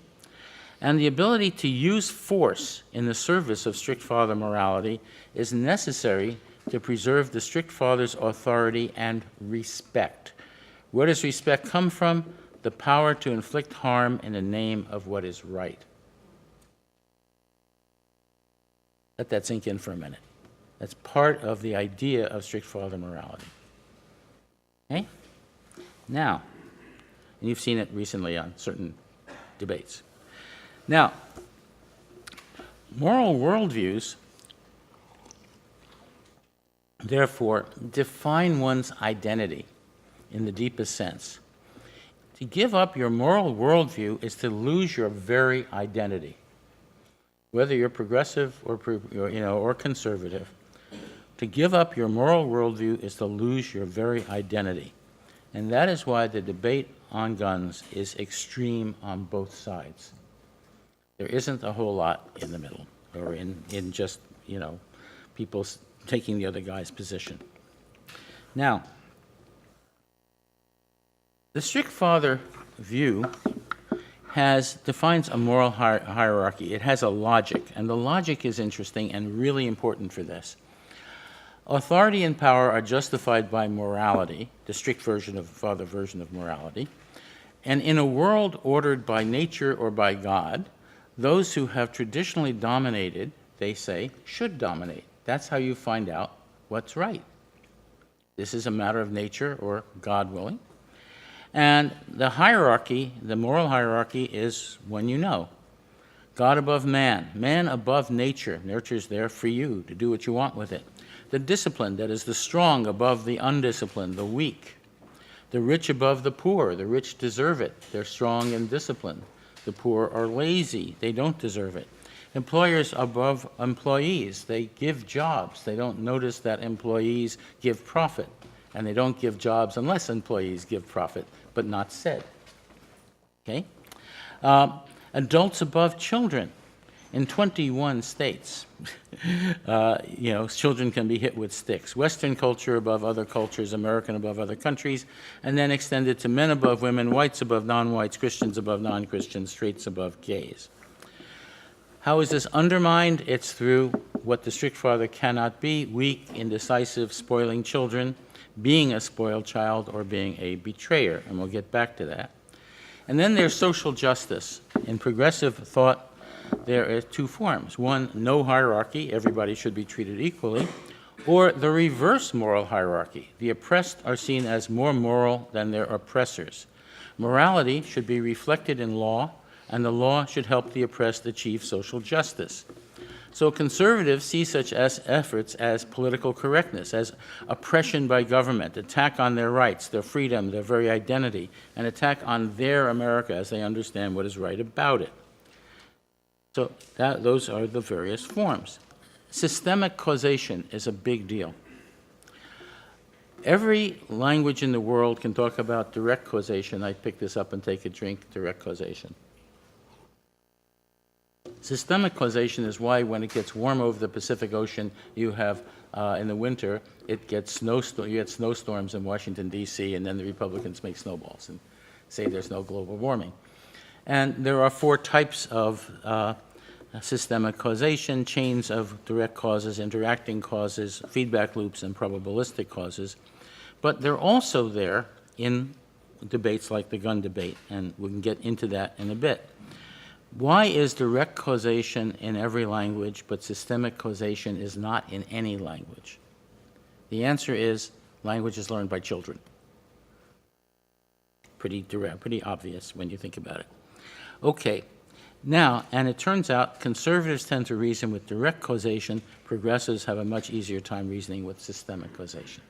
E: And the ability to use force in the service of strict father morality is necessary to preserve the strict father's authority and respect. Where does respect come from? The power to inflict harm in the name of what is right. Let that sink in for a minute. That's part of the idea of strict father morality. Okay? Now, and you've seen it recently on certain debates. Now, moral worldviews, therefore, define one's identity in the deepest sense. To give up your moral worldview is to lose your very identity. Whether you're progressive or conservative, to give up your moral worldview is to lose your very identity. And that is why the debate on guns is extreme on both sides. There isn't a whole lot in the middle, or in just, people taking the other guy's position. Now, the strict father view defines a moral hierarchy. It has a logic, and the logic is interesting and really important for this. Authority and power are justified by morality, the strict father version of morality, and in a world ordered by nature or by God, those who have traditionally dominated, they say, should dominate. That's how you find out what's right. This is a matter of nature or God willing. And the hierarchy, the moral hierarchy, is when you know. God above man, man above nature. Nature's there for you to do what you want with it. The discipline, that is the strong above the undisciplined, the weak. The rich above the poor. The rich deserve it. They're strong and disciplined. The poor are lazy. They don't deserve it. Employers above employees. They give jobs. They don't notice that employees give profit. And they don't give jobs unless employees give profit, but not said. Okay? Adults above children. In 21 states, children can be hit with sticks. Western culture above other cultures, American above other countries, and then extended to men above women, whites above non-whites, Christians above non-Christians, straights above gays. How is this undermined? It's through what the strict father cannot be: weak, indecisive, spoiling children, being a spoiled child, or being a betrayer, and we'll get back to that. And then there's social justice. In progressive thought, there are two forms. One, no hierarchy, everybody should be treated equally, or the reverse moral hierarchy. The oppressed are seen as more moral than their oppressors. Morality should be reflected in law, and the law should help the oppressed achieve social justice. So conservatives see such efforts as political correctness, as oppression by government, attack on their rights, their freedom, their very identity, an attack on their America as they understand what is right about it. So those are the various forms. Systemic causation is a big deal. Every language in the world can talk about direct causation. I pick this up and take a drink, direct causation. Systemic causation is why when it gets warm over the Pacific Ocean, you have, in the winter, you get snowstorms in Washington, D.C., and then the Republicans make snowballs and say there's no global warming. And there are 4 types of systemic causation: chains of direct causes, interacting causes, feedback loops, and probabilistic causes. But they're also there in debates like the gun debate, and we can get into that in a bit. Why is direct causation in every language, but systemic causation is not in any language? The answer is language is learned by children. Pretty direct, pretty obvious when you think about it. Okay, now, and it turns out conservatives tend to reason with direct causation. Progressives have a much easier time reasoning with systemic causation.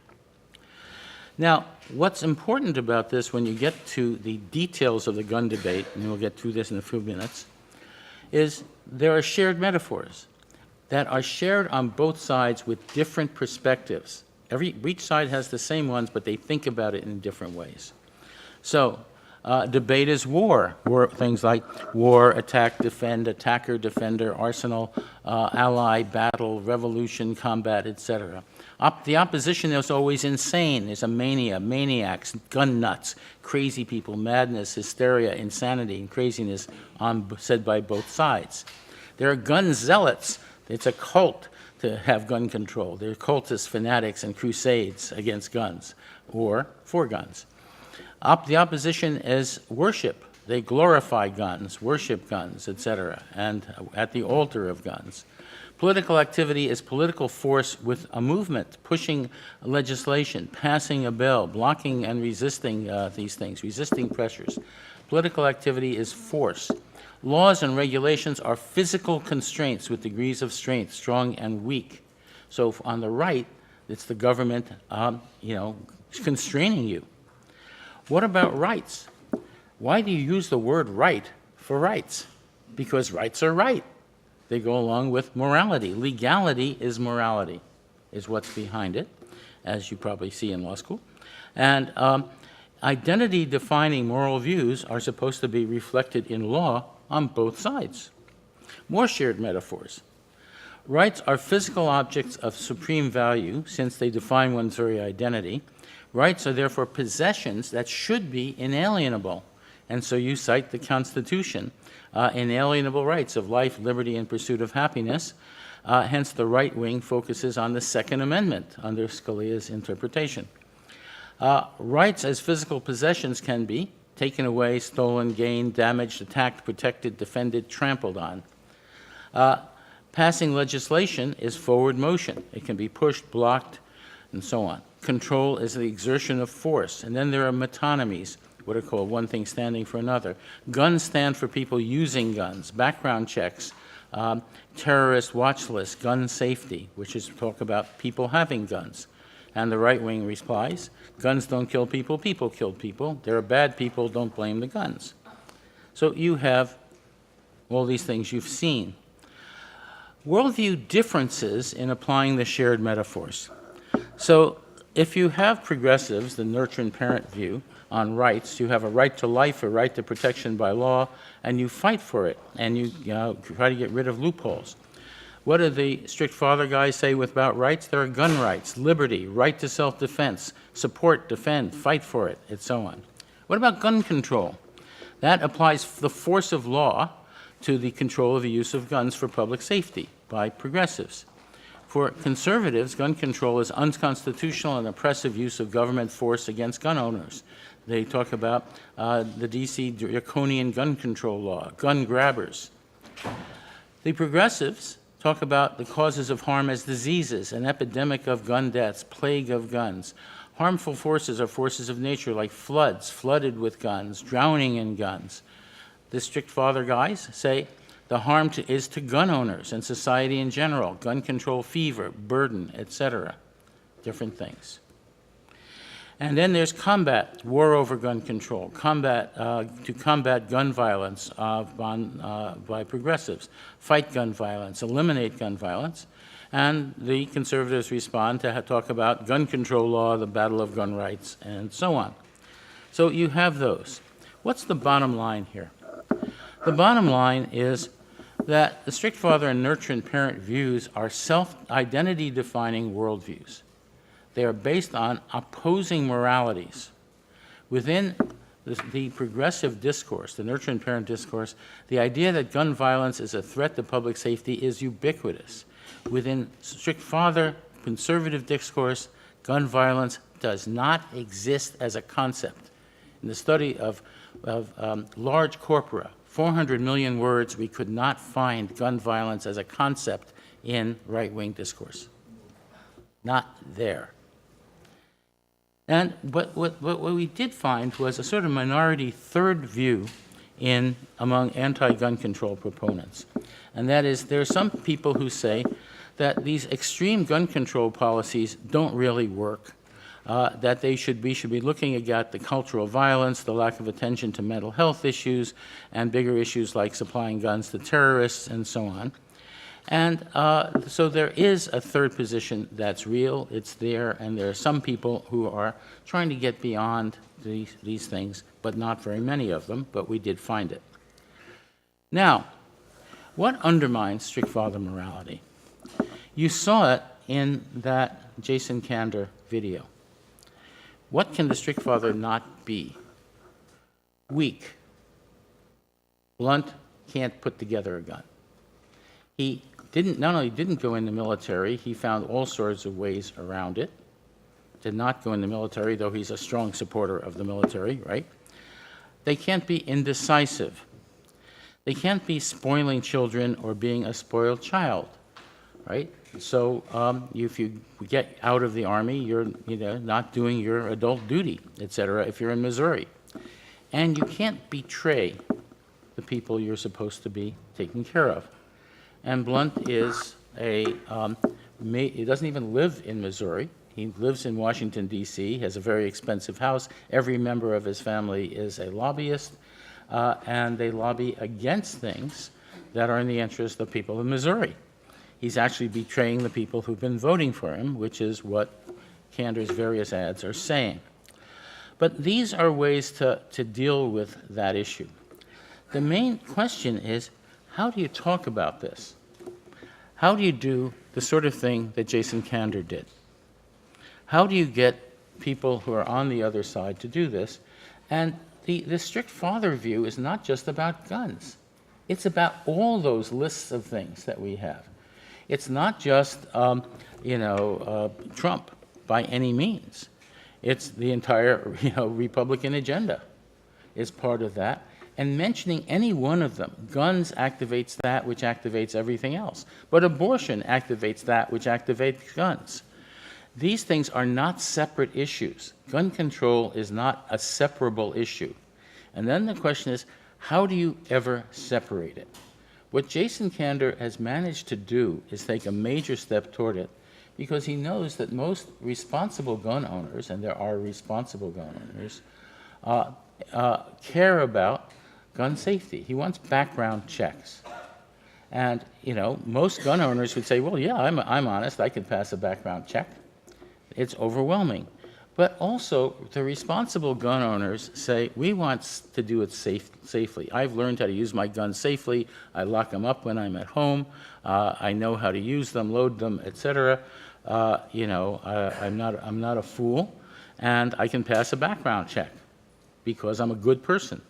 E: Now, what's important about this when you get to the details of the gun debate, and we'll get through this in a few minutes, is there are shared metaphors that are shared on both sides with different perspectives. Each side has the same ones, but they think about it in different ways. So, debate is war. Things like war, attack, defend, attacker, defender, arsenal, ally, battle, revolution, combat, etc. The opposition is always insane. There's a mania, maniacs, gun nuts, crazy people, madness, hysteria, insanity, and craziness said by both sides. There are gun zealots. It's a cult to have gun control. There are cultists, fanatics, and crusades against guns or for guns. The opposition is worship. They glorify guns, worship guns, etc., and at the altar of guns. Political activity is political force with a movement, pushing legislation, passing a bill, blocking and resisting these things, resisting pressures. Political activity is force. Laws and regulations are physical constraints with degrees of strength, strong and weak. So on the right, it's the government, constraining you. What about rights? Why do you use the word right for rights? Because rights are right. They go along with morality. Legality is morality, is what's behind it, as you probably see in law school. And identity-defining moral views are supposed to be reflected in law on both sides. More shared metaphors. Rights are physical objects of supreme value since they define one's very identity. Rights are therefore possessions that should be inalienable. And so you cite the Constitution, inalienable rights of life, liberty, and pursuit of happiness. Hence, the right wing focuses on the Second Amendment under Scalia's interpretation. Rights as physical possessions can be taken away, stolen, gained, damaged, attacked, protected, defended, trampled on. Passing legislation is forward motion. It can be pushed, blocked, and so on. Control is the exertion of force. And then there are metonymies, what are called one thing standing for another. Guns stand for people using guns, background checks, terrorist watch list, gun safety, which is talk about people having guns. And the right wing replies, guns don't kill people, people kill people. There are bad people, don't blame the guns. So you have all these things you've seen. Worldview differences in applying the shared metaphors. So if you have progressives, the nurture and parent view on rights, you have a right to life, a right to protection by law, and you fight for it, and you try to get rid of loopholes. What do the strict father guys say about rights? There are gun rights, liberty, right to self-defense, support, defend, fight for it, and so on. What about gun control? That applies the force of law to the control of the use of guns for public safety by progressives. For conservatives, gun control is unconstitutional and oppressive use of government force against gun owners. They talk about the D.C. draconian gun control law, gun grabbers. The progressives talk about the causes of harm as diseases, an epidemic of gun deaths, plague of guns. Harmful forces are forces of nature like floods, flooded with guns, drowning in guns. The strict father guys say the harm is to gun owners and society in general, gun control fever, burden, etc. Different things. And then there's combat, war over gun control, to combat gun violence by progressives, fight gun violence, eliminate gun violence. And the conservatives respond to talk about gun control law, the battle of gun rights, and so on. So you have those. What's the bottom line here? The bottom line is that the strict father and nurture and parent views are self-identity defining worldviews. They are based on opposing moralities. Within the progressive discourse, the nurture and parent discourse, the idea that gun violence is a threat to public safety is ubiquitous. Within strict father conservative discourse, gun violence does not exist as a concept. In the study of large corpora, 400 million words, we could not find gun violence as a concept in right-wing discourse. Not there. And what we did find was a sort of minority third view among anti-gun control proponents. And that is, there are some people who say that these extreme gun control policies don't really work, that we should be looking at the cultural violence, the lack of attention to mental health issues, and bigger issues like supplying guns to terrorists and so on. And so there is a third position that's real, it's there, and there are some people who are trying to get beyond these things, but not very many of them, but we did find it. Now, what undermines strict father morality? You saw it in that Jason Kander video. What can the strict father not be? Weak. Blunt can't put together a gun. He not only didn't go in the military, he found all sorts of ways around it. Did not go in the military, though he's a strong supporter of the military, right? They can't be indecisive. They can't be spoiling children or being a spoiled child, right? So if you get out of the Army, you're not doing your adult duty, etc., if you're in Missouri. And you can't betray the people you're supposed to be taking care of. And Blunt is he doesn't even live in Missouri. He lives in Washington, D.C., has a very expensive house. Every member of his family is a lobbyist, and they lobby against things that are in the interest of people in Missouri. He's actually betraying the people who've been voting for him, which is what Kander's various ads are saying. But these are ways to deal with that issue. The main question is, how do you talk about this? How do you do the sort of thing that Jason Kander did? How do you get people who are on the other side to do this? And the strict father view is not just about guns. It's about all those lists of things that we have. It's not just, Trump by any means. It's the entire, Republican agenda is part of that. And mentioning any one of them, guns activates that which activates everything else. But abortion activates that which activates guns. These things are not separate issues. Gun control is not a separable issue. And then the question is, how do you ever separate it? What Jason Kander has managed to do is take a major step toward it, because he knows that most responsible gun owners, and there are responsible gun owners, care about gun safety. He wants background checks. And, most gun owners would say, well, yeah, I'm honest, I can pass a background check. It's overwhelming. But also, the responsible gun owners say, we want to do it safely. I've learned how to use my guns safely. I lock them up when I'm at home. I know how to use them, load them, etc. I'm not a fool, and I can pass a background check because I'm a good person.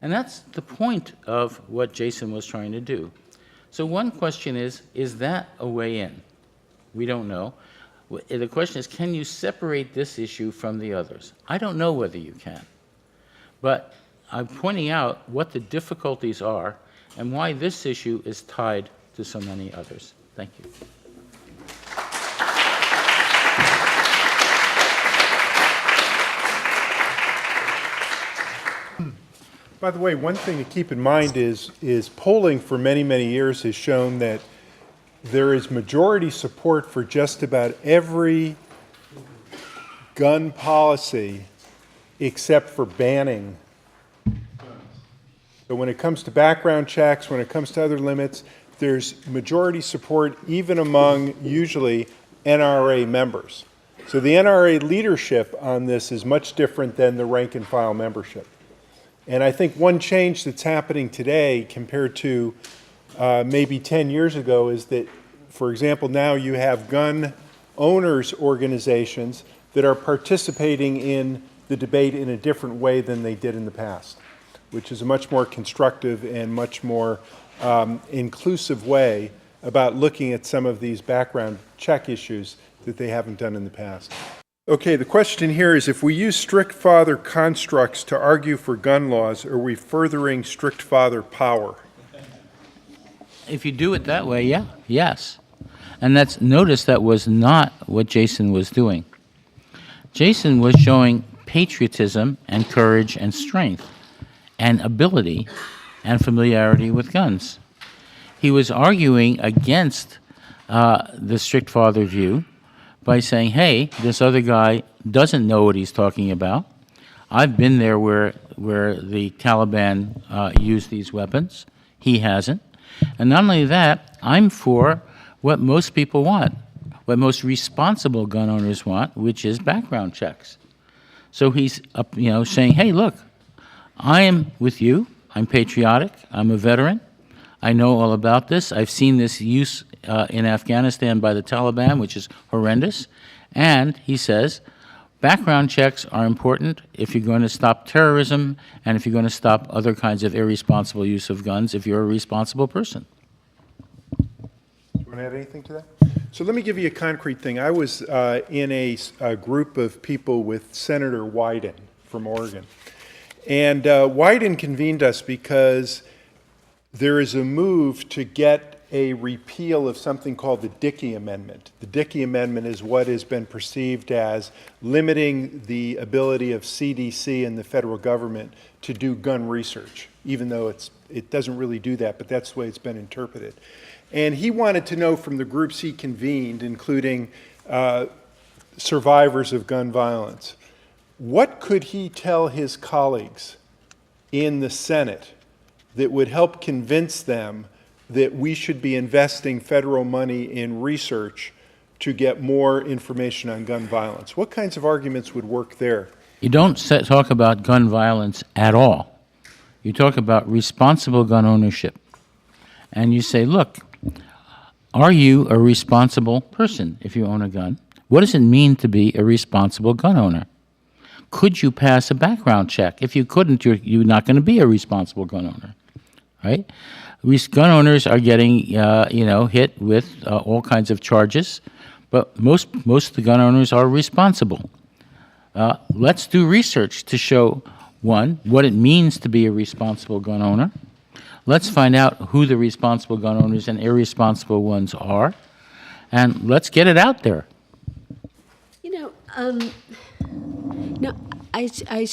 E: And that's the point of what Jason was trying to do. So one question is that a way in? We don't know. The question is, can you separate this issue from the others? I don't know whether you can. But I'm pointing out what the difficulties are and why this issue is tied to so many others. Thank you.
B: By the way, one thing to keep in mind is polling for many, many years has shown that there is majority support for just about every gun policy except for banning guns. So when it comes to background checks, when it comes to other limits, there's majority support even among usually NRA members. So the NRA leadership on this is much different than the rank and file membership. And I think one change that's happening today compared to maybe 10 years ago is that, for example, now you have gun owners organizations that are participating in the debate in a different way than they did in the past, which is a much more constructive and much more inclusive way about looking at some of these background check issues that they haven't done in the past. Okay, the question here is, if we use strict father constructs to argue for gun laws, are we furthering strict father power?
E: If you do it that way, yeah, yes. And notice that was not what Jason was doing. Jason was showing patriotism and courage and strength and ability and familiarity with guns. He was arguing against the strict father view by saying, hey, this other guy doesn't know what he's talking about. I've been there where the Taliban used these weapons. He hasn't. And not only that, I'm for what most people want, what most responsible gun owners want, which is background checks. So he's saying, hey, look, I am with you. I'm patriotic. I'm a veteran. I know all about this. I've seen this use in Afghanistan by the Taliban, which is horrendous. And he says, background checks are important if you're going to stop terrorism and if you're going to stop other kinds of irresponsible use of guns if you're a responsible person.
B: You want to add anything to that? So let me give you a concrete thing. I was in a group of people with Senator Wyden from Oregon. And Wyden convened us because there is a move to get a repeal of something called the Dickey Amendment. The Dickey Amendment is what has been perceived as limiting the ability of CDC and the federal government to do gun research, even though it doesn't really do that, but that's the way it's been interpreted. And he wanted to know from the groups he convened, including survivors of gun violence, what could he tell his colleagues in the Senate that would help convince them that we should be investing federal money in research to get more information on gun violence? What kinds of arguments would work there?
E: You don't talk about gun violence at all. You talk about responsible gun ownership. And you say, look, are you a responsible person if you own a gun? What does it mean to be a responsible gun owner? Could you pass a background check? If you couldn't, you're not going to be a responsible gun owner, right? Gun owners are getting, hit with all kinds of charges, but most of the gun owners are responsible. Let's do research to show, one, what it means to be a responsible gun owner. Let's find out who the responsible gun owners and irresponsible ones are, and let's get it out there.
C: No, I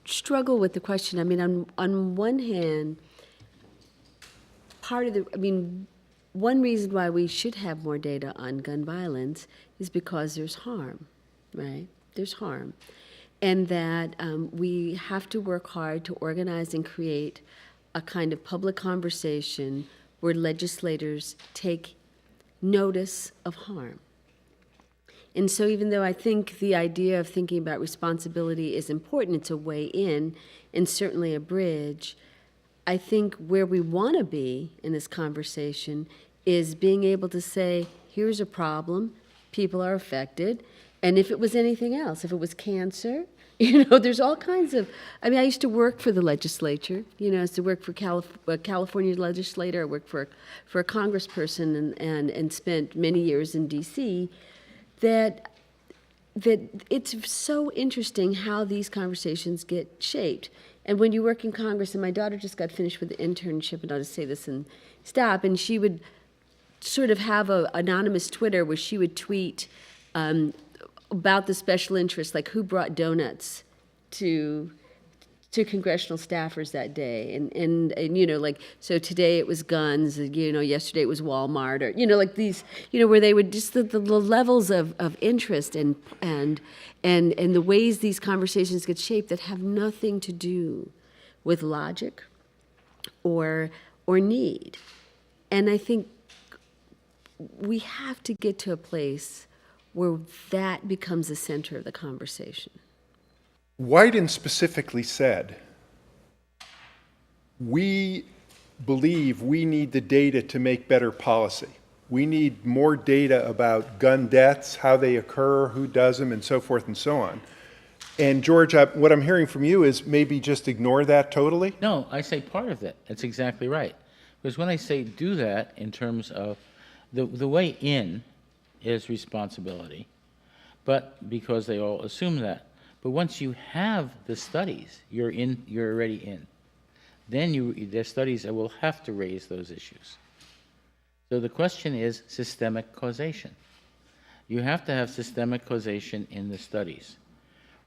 C: struggle with the question. I mean, on one hand, one reason why we should have more data on gun violence is because there's harm, right? There's harm. And that we have to work hard to organize and create a kind of public conversation where legislators take notice of harm. And so even though I think the idea of thinking about responsibility is important, it's a way in and certainly a bridge, I think where we want to be in this conversation is being able to say, here's a problem, people are affected, and if it was anything else, if it was cancer, there's all kinds of, I used to work for the legislature, I used to work for a California legislator, I worked for a congressperson and spent many years in D.C., that it's so interesting how these conversations get shaped. And when you work in Congress, and my daughter just got finished with the internship, and I'll just say this and stop, and she would sort of have an anonymous Twitter where she would tweet about the special interests, like who brought donuts to congressional staffers that day, and so today it was guns, yesterday it was Walmart, or like these, where they would just the levels of interest and the ways these conversations get shaped that have nothing to do with logic or need. And I think we have to get to a place where that becomes the center of the conversation.
B: Wyden specifically said, we believe we need the data to make better policy. We need more data about gun deaths, how they occur, who does them, and so forth and so on. And George, what I'm hearing from you is maybe just ignore that totally?
E: No, I say part of it. That's exactly right. Because when I say do that in terms of the way in is responsibility, but because they all assume that. But once you have the studies, you're already in. Then there's studies that will have to raise those issues. So the question is systemic causation. You have to have systemic causation in the studies.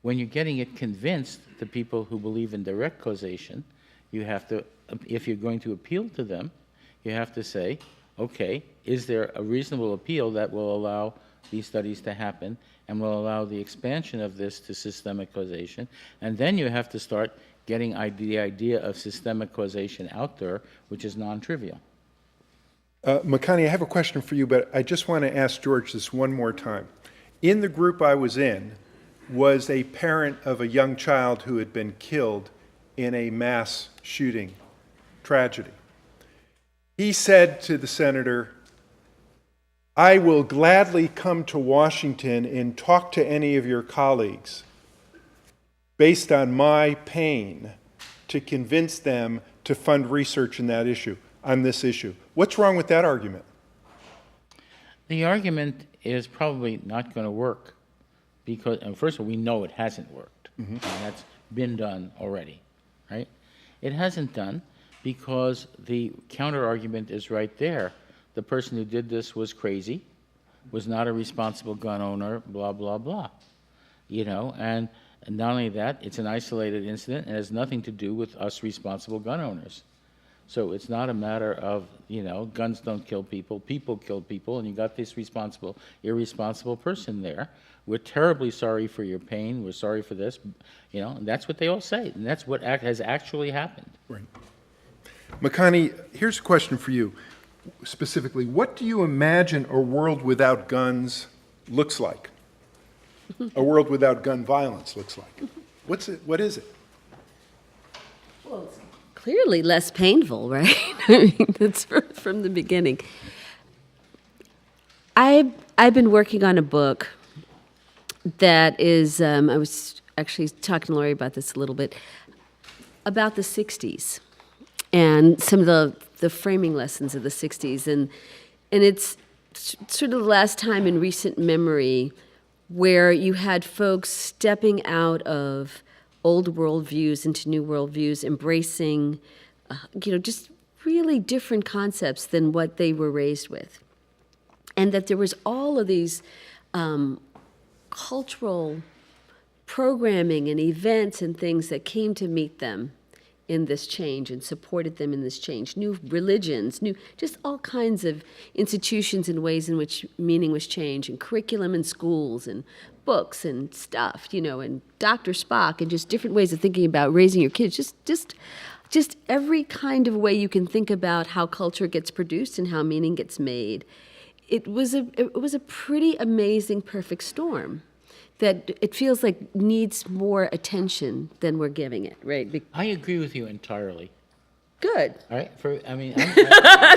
E: When you're getting it convinced, the people who believe in direct causation, you have to, if you're going to appeal to them, you have to say, okay, is there a reasonable appeal that will allow these studies to happen and will allow the expansion of this to systemic causation? And then you have to start getting the idea of systemic causation out there, which is non-trivial.
B: Makani, I have a question for you, but I just want to ask George this one more time. In the group I was in was a parent of a young child who had been killed in a mass shooting tragedy. He said to the senator, I will gladly come to Washington and talk to any of your colleagues based on my pain to convince them to fund research in that issue, on this issue. What's wrong with that argument?
E: The argument is probably not going to work because, first of all, we know it hasn't worked. And that's been done already, right? It hasn't done because the counter argument is right there. The person who did this was crazy, was not a responsible gun owner, blah, blah, blah. And not only that, it's an isolated incident and has nothing to do with us responsible gun owners. So it's not a matter of, guns don't kill people kill people, and you got this irresponsible person there. We're terribly sorry for your pain, we're sorry for this, and that's what they all say, and that's what has actually happened.
B: Right. Makani, here's a question for you. Specifically, what do you imagine a world without guns looks like? A world without gun violence looks like? What's it? What is it?
C: Clearly less painful, right? I mean, that's from the beginning. I've been working on a book that is, I was actually talking to Lori about this a little bit, about the 60s and some of the framing lessons of the 60s. And it's sort of the last time in recent memory where you had folks stepping out of old worldviews into new worldviews, embracing, just really different concepts than what they were raised with. And that there was all of these cultural programming and events and things that came to meet them in this change and supported them in this change. New religions, just all kinds of institutions and ways in which meaning was changed, and curriculum in schools and books and stuff, and Dr. Spock, and just different ways of thinking about raising your kids. Just every kind of way you can think about how culture gets produced and how meaning gets made. It was a pretty amazing perfect storm that it feels like needs more attention than we're giving it, right?
E: I agree with you entirely.
C: Good.
E: All right.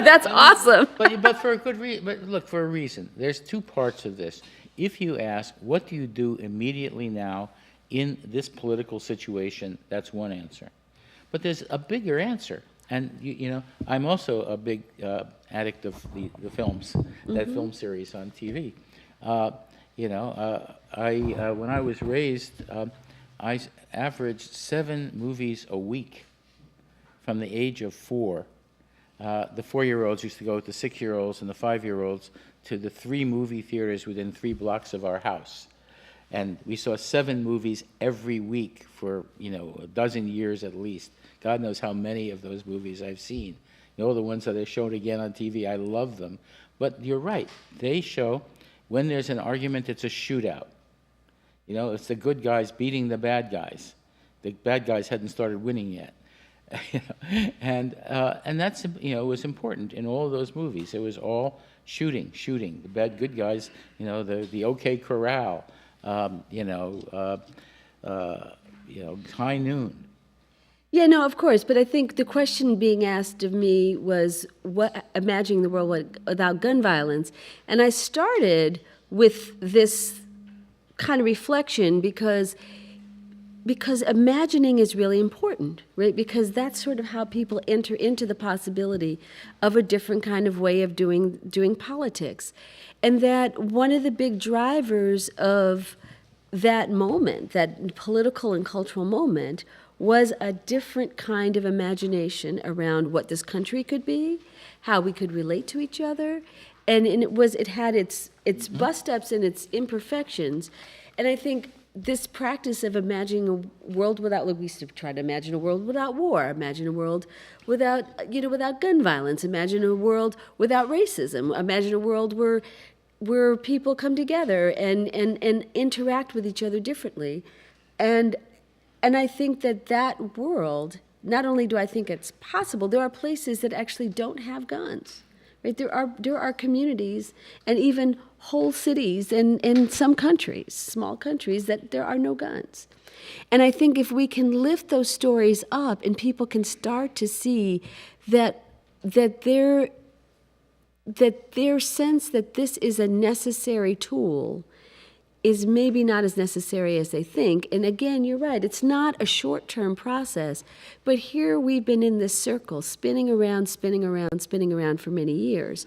C: That's awesome.
E: But for a good reason. But look, for a reason. There's two parts of this. If you ask, what do you do immediately now in this political situation? That's one answer. But there's a bigger answer. And I'm also a big addict of the films, that film series on TV. When I was raised, I averaged 7 movies a week from the age of 4. The 4-year-olds used to go with the 6-year-olds and the 5-year-olds to the 3 movie theaters within 3 blocks of our house. And we saw 7 movies every week for, a dozen years at least. God knows how many of those movies I've seen. The ones that are shown again on TV, I love them. But you're right. They show when there's an argument, it's a shootout. It's the good guys beating the bad guys. The bad guys hadn't started winning yet. And that's, was important in all of those movies. It was all shooting. The good guys, the OK Corral, High Noon.
C: Yeah, no, of course. But I think the question being asked of me was imagining the world without gun violence. And I started with this kind of reflection because imagining is really important, right? Because that's sort of how people enter into the possibility of a different kind of way of doing politics. And that one of the big drivers of that moment, that political and cultural moment, was a different kind of imagination around what this country could be, how we could relate to each other, and it had its bust-ups and its imperfections. And I think this practice of imagining a world without, like we used to try to imagine a world without war, imagine a world without gun violence, imagine a world without racism, imagine a world where people come together and interact with each other differently. And I think that world, not only do I think it's possible, there are places that actually don't have guns. Right? There are communities and even whole cities in some countries, small countries, that there are no guns. And I think if we can lift those stories up and people can start to see that their sense that this is a necessary tool is maybe not as necessary as they think. And again, you're right, it's not a short-term process, but here we've been in this circle, spinning around for many years.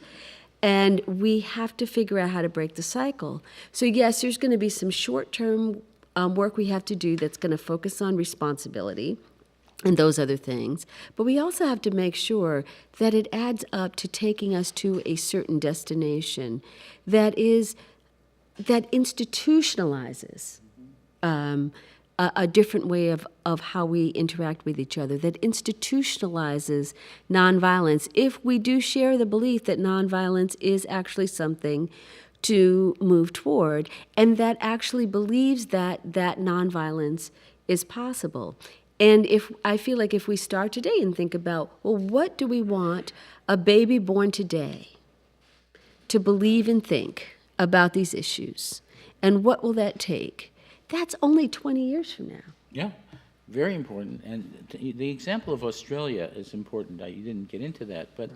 C: And we have to figure out how to break the cycle. So yes, there's gonna be some short-term work we have to do that's gonna focus on responsibility and those other things. But we also have to make sure that it adds up to taking us to a certain destination that institutionalizes a different way of how we interact with each other, that institutionalizes nonviolence, if we do share the belief that nonviolence is actually something to move toward, and that actually believes that nonviolence is possible. And I feel like if we start today and think about, well, what do we want a baby born today to believe and think about these issues, and what will that take? That's only 20 years from now.
E: Yeah, very important. And the example of Australia is important. You didn't get into that, but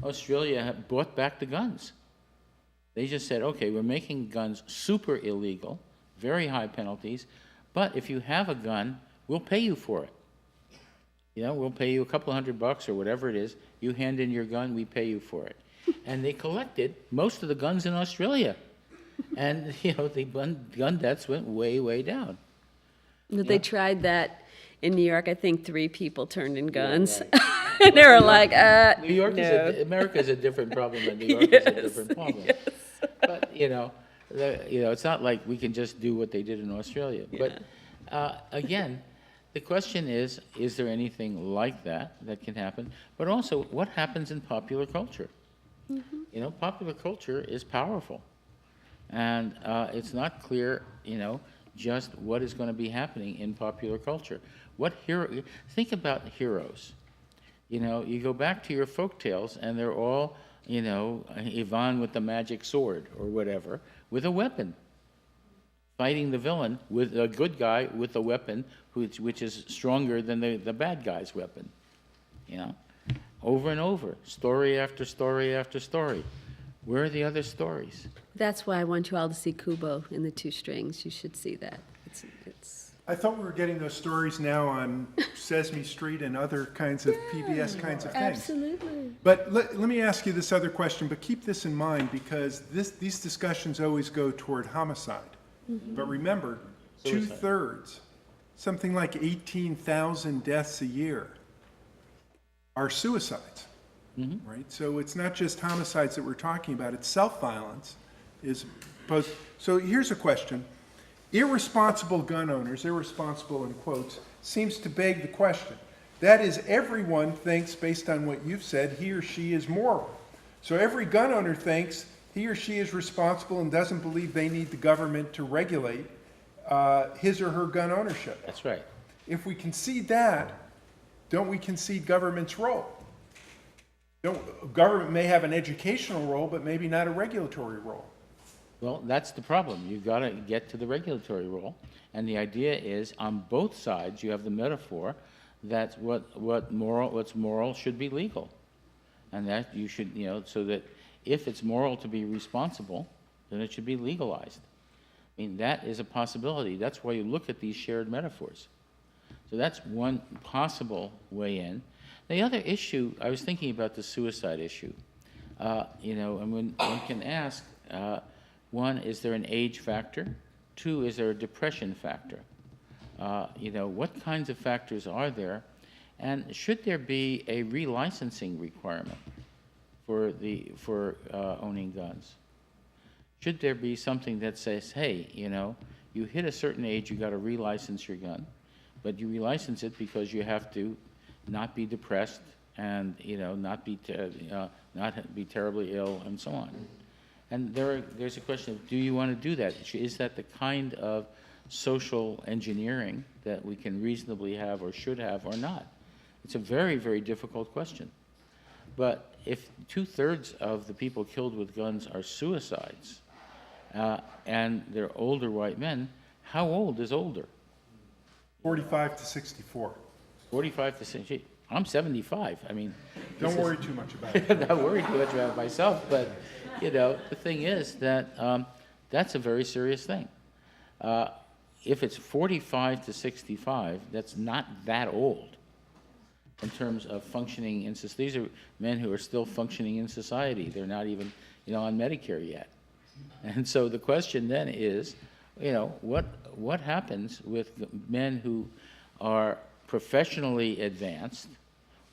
E: Australia brought back the guns. They just said, okay, we're making guns super illegal, very high penalties, but if you have a gun, we'll pay you for it. You know, we'll pay you a couple $100 or whatever it is. You hand in your gun, we pay you for it. And they collected most of the guns in Australia. And, you know, the gun deaths went way, way down.
C: But they tried that in New York. I think 3 people turned in guns. And they were like,
E: New York
C: no.
E: America is a different problem than New York is a different problem. But, you know, it's not like we can just do what they did in Australia. But, again, the question is there anything like that can happen? But also, what happens in popular culture? You know, popular culture is powerful. And it's not clear, you know, just what is going to be happening in popular culture. Think about heroes. You know, you go back to your folk tales, and they're all, you know, Ivan with the magic sword or whatever, with a weapon, fighting the villain with a good guy with a weapon which is stronger than the bad guy's weapon. You know, over and over, story after story after story. Where are the other stories?
C: That's why I want you all to see Kubo in the 2 Strings. You should see that. It's
B: I thought we were getting those stories now on Sesame Street and other kinds of PBS kinds of things.
C: absolutely.
B: But let me ask you this other question, but keep this in mind because these discussions always go toward homicide. But remember,
E: Suicide.
B: 2/3, something like 18,000 deaths a year are suicides, right? So it's not just homicides that we're talking about, it's self-violence. So here's a question. Irresponsible gun owners, irresponsible in quotes, seems to beg the question. That is, everyone thinks, based on what you've said, he or she is moral. So every gun owner thinks he or she is responsible and doesn't believe they need the government to regulate his or her gun ownership.
E: That's right.
B: If we concede that, don't we concede government's role? Government may have an educational role, but maybe not a regulatory role.
E: Well, that's the problem. You've got to get to the regulatory role. And the idea is, on both sides, you have the metaphor that what's moral should be legal. And that you should, you know, so that if it's moral to be responsible, then it should be legalized. I mean, that is a possibility. That's why you look at these shared metaphors. So that's one possible way in. The other issue, I was thinking about the suicide issue. You know, and one can ask, one, is there an age factor? 2, is there a depression factor? You know, what kinds of factors are there? And should there be a relicensing requirement for owning guns? Should there be something that says, hey, you know, you hit a certain age, you got to relicense your gun, but you relicense it because you have to not be depressed and, you know, not be terribly ill and so on. And there's a question of, do you want to do that? Is that the kind of social engineering that we can reasonably have or should have or not? It's a very, very difficult question. But if 2/3 of the people killed with guns are suicides, and they're older white men, how old is older?
B: 45 to 64.
E: 45 to 60. I'm 75. I mean,
B: Don't worry too much about it.
E: I'm not worried too much about myself, but, you know, the thing is that that's a very serious thing. If it's 45 to 65, that's not that old in terms of functioning in society. These are men who are still functioning in society. They're not even, you know, on Medicare yet. And so the question then is, you know, what happens with men who are professionally advanced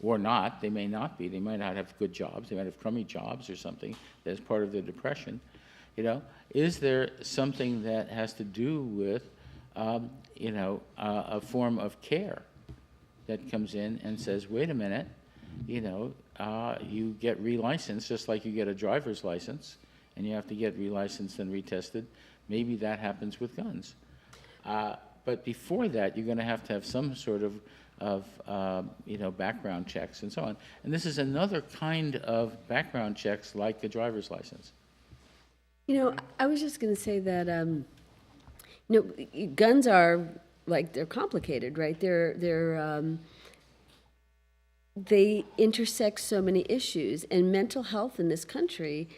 E: or not? They may not be. They might not have good jobs. They might have crummy jobs or something that's part of their depression. You know, is there something that has to do with, you know, a form of care that comes in and says, wait a minute, you know, you get relicensed just like you get a driver's license, and you have to get relicensed and retested. Maybe that happens with guns. But before that, you're going to have some sort of you know, background checks and so on. And this is another kind of background checks like a driver's license.
C: You know, I was just going to say that, you know, guns are like they're complicated, right? They intersect so many issues, and mental health in this country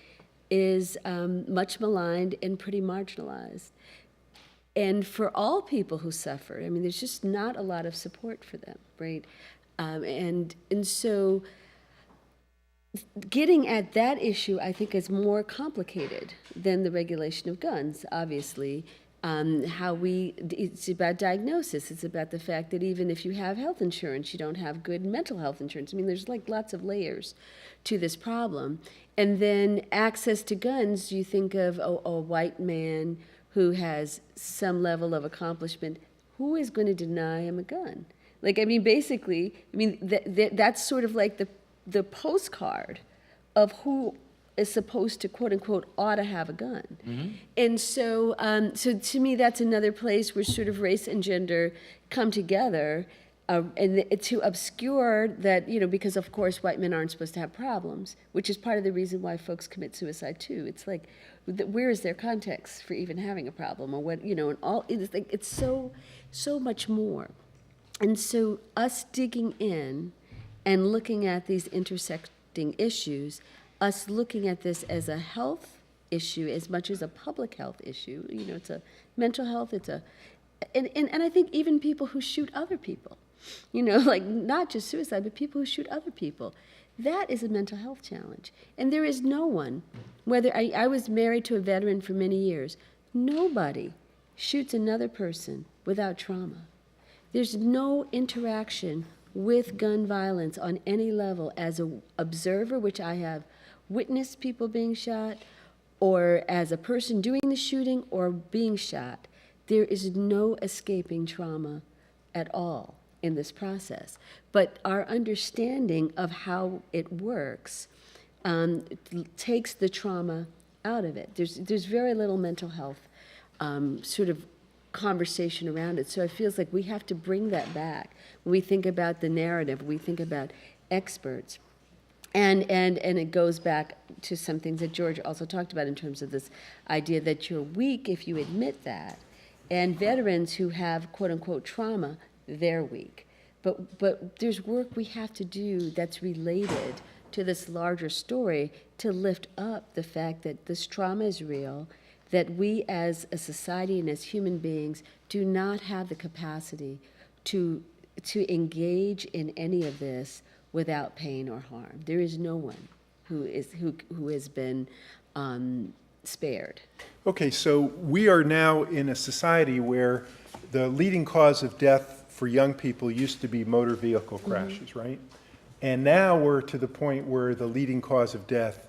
C: is much maligned and pretty marginalized. And for all people who suffer, I mean, there's just not a lot of support for them, right? And so getting at that issue, I think, is more complicated than the regulation of guns, obviously. It's about diagnosis. It's about the fact that even if you have health insurance, you don't have good mental health insurance. I mean, there's like lots of layers to this problem. And then access to guns, you think of a white man who has some level of accomplishment. Who is going to deny him a gun? Like, I mean, basically, I mean, that's sort of like the postcard of who is supposed to, quote unquote, ought to have a gun. And so, so to me, that's another place where sort of race and gender come together, and to obscure that, you know, because of course white men aren't supposed to have problems, which is part of the reason why folks commit suicide too. It's like, where is their context for even having a problem, or what, you know, and all, it's like, it's so much more. And so us digging in and looking at these intersecting issues, us looking at this as a health issue as much as a public health issue, you know, it's a mental health, and I think even people who shoot other people, you know, like not just suicide, but people who shoot other people, that is a mental health challenge. And there is no one, whether I was married to a veteran for many years, nobody shoots another person without trauma. There's no interaction with gun violence on any level as an observer, which I have witnessed people being shot, or as a person doing the shooting or being shot. There is no escaping trauma at all in this process. But our understanding of how it works takes the trauma out of it. There's very little mental health sort of conversation around it. So it feels like we have to bring that back when we think about the narrative, we think about experts. And it goes back to some things that George also talked about in terms of this idea that you're weak if you admit that. And veterans who have quote-unquote trauma, they're weak. But there's work we have to do that's related to this larger story to lift up the fact that this trauma is real, that we as a society and as human beings do not have the capacity to engage in any of this without pain or harm. There is no one who has been spared.
B: Okay, so we are now in a society where the leading cause of death for young people used to be motor vehicle crashes, right? And now we're to the point where the leading cause of death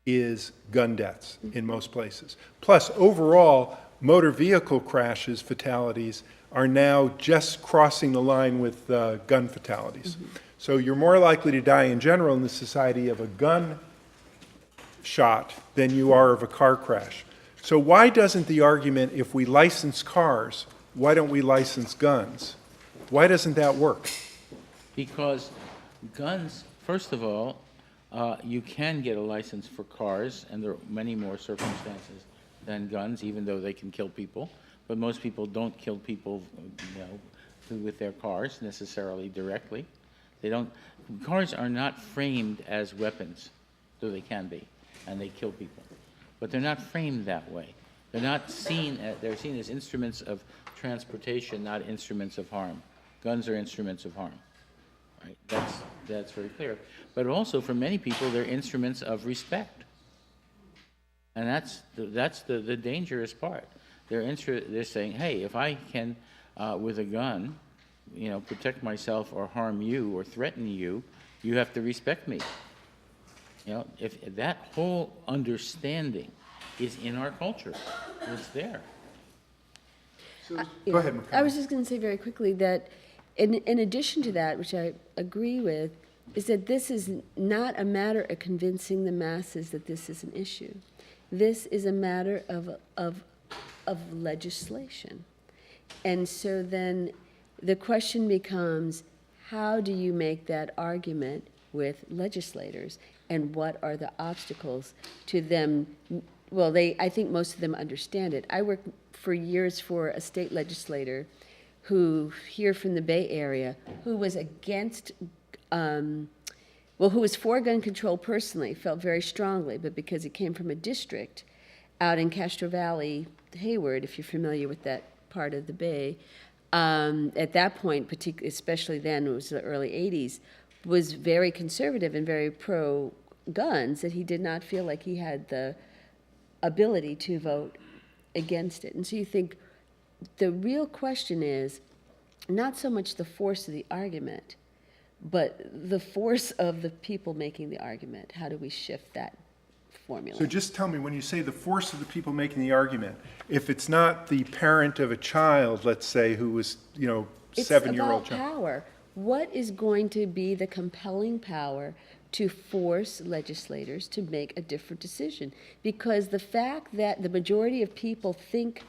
B: is gun deaths in most places. Plus, overall, motor vehicle crashes, fatalities, are now just crossing the line with gun fatalities. So you're more likely to die in general in the society of a gun shot than you are of a car crash. So why doesn't the argument, if we license cars, why don't we license guns? Why doesn't that work?
E: Because guns, first of all, you can get a license for cars, and there are many more circumstances than guns, even though they can kill people. But most people don't kill people, you know, with their cars necessarily directly. They don't. Cars are not framed as weapons, though they can be, and they kill people. But they're not framed that way. They're not seen. They're seen as instruments of transportation, not instruments of harm. Guns are instruments of harm. Right? That's very clear. But also, for many people, they're instruments of respect, and that's the dangerous part. They're saying, hey, if I can, with a gun, you know, protect myself or harm you or threaten you, you have to respect me. You know, if that whole understanding is in our culture, it's there.
B: Go ahead,
C: I was just going to say very quickly that in addition to that, which I agree with, is that this is not a matter of convincing the masses that this is an issue. This is a matter of legislation. And so then the question becomes, how do you make that argument with legislators, and what are the obstacles to them well, I think most of them understand it. I worked for years for a state legislator who, here from the Bay Area, who was against, who was for gun control personally, felt very strongly, but because he came from a district out in Castro Valley, Hayward, if you're familiar with that part of the Bay, at that point, especially then, it was the early 80s, was very conservative and very pro-guns, that he did not feel like he had the ability to vote against it. And so you think the real question is not so much the force of the argument, but the force of the people making the argument. How do we shift that formula?
B: So just tell me, when you say the force of the people making the argument, if it's not the parent of a child, let's say, who was,
C: It's
B: 7-year-old
C: about
B: child.
C: power. What is going to be the compelling power to force legislators to make a different decision? Because the fact that the majority of people think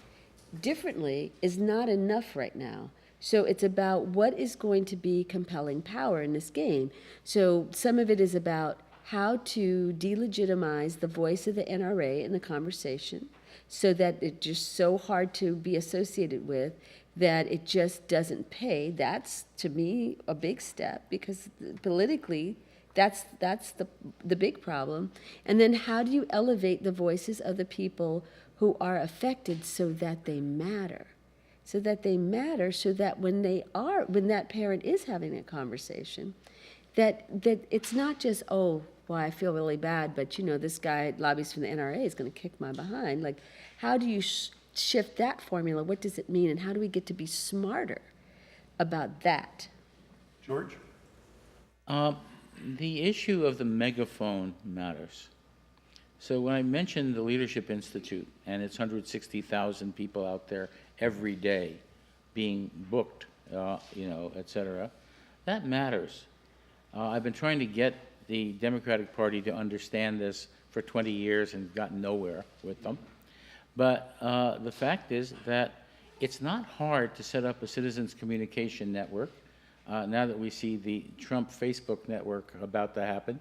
C: differently is not enough right now. So it's about what is going to be compelling power in this game. So some of it is about how to delegitimize the voice of the NRA in the conversation so that it's just so hard to be associated with that it just doesn't pay. That's, to me, a big step, because politically, that's the big problem. And then how do you elevate the voices of the people who are affected so that they matter? So that they matter, so that when that parent is having a conversation, that it's not just, oh, well, I feel really bad, but this guy lobbies from the NRA is going to kick my behind. Like, how do you shift that formula? What does it mean? And how do we get to be smarter about that?
B: George?
E: The issue of the megaphone matters. So when I mentioned the Leadership Institute and its 160,000 people out there every day being booked, et cetera, that matters. I've been trying to get the Democratic Party to understand this for 20 years and gotten nowhere with them. But the fact is that it's not hard to set up a citizens communication network. Now that we see the Trump Facebook network about to happen,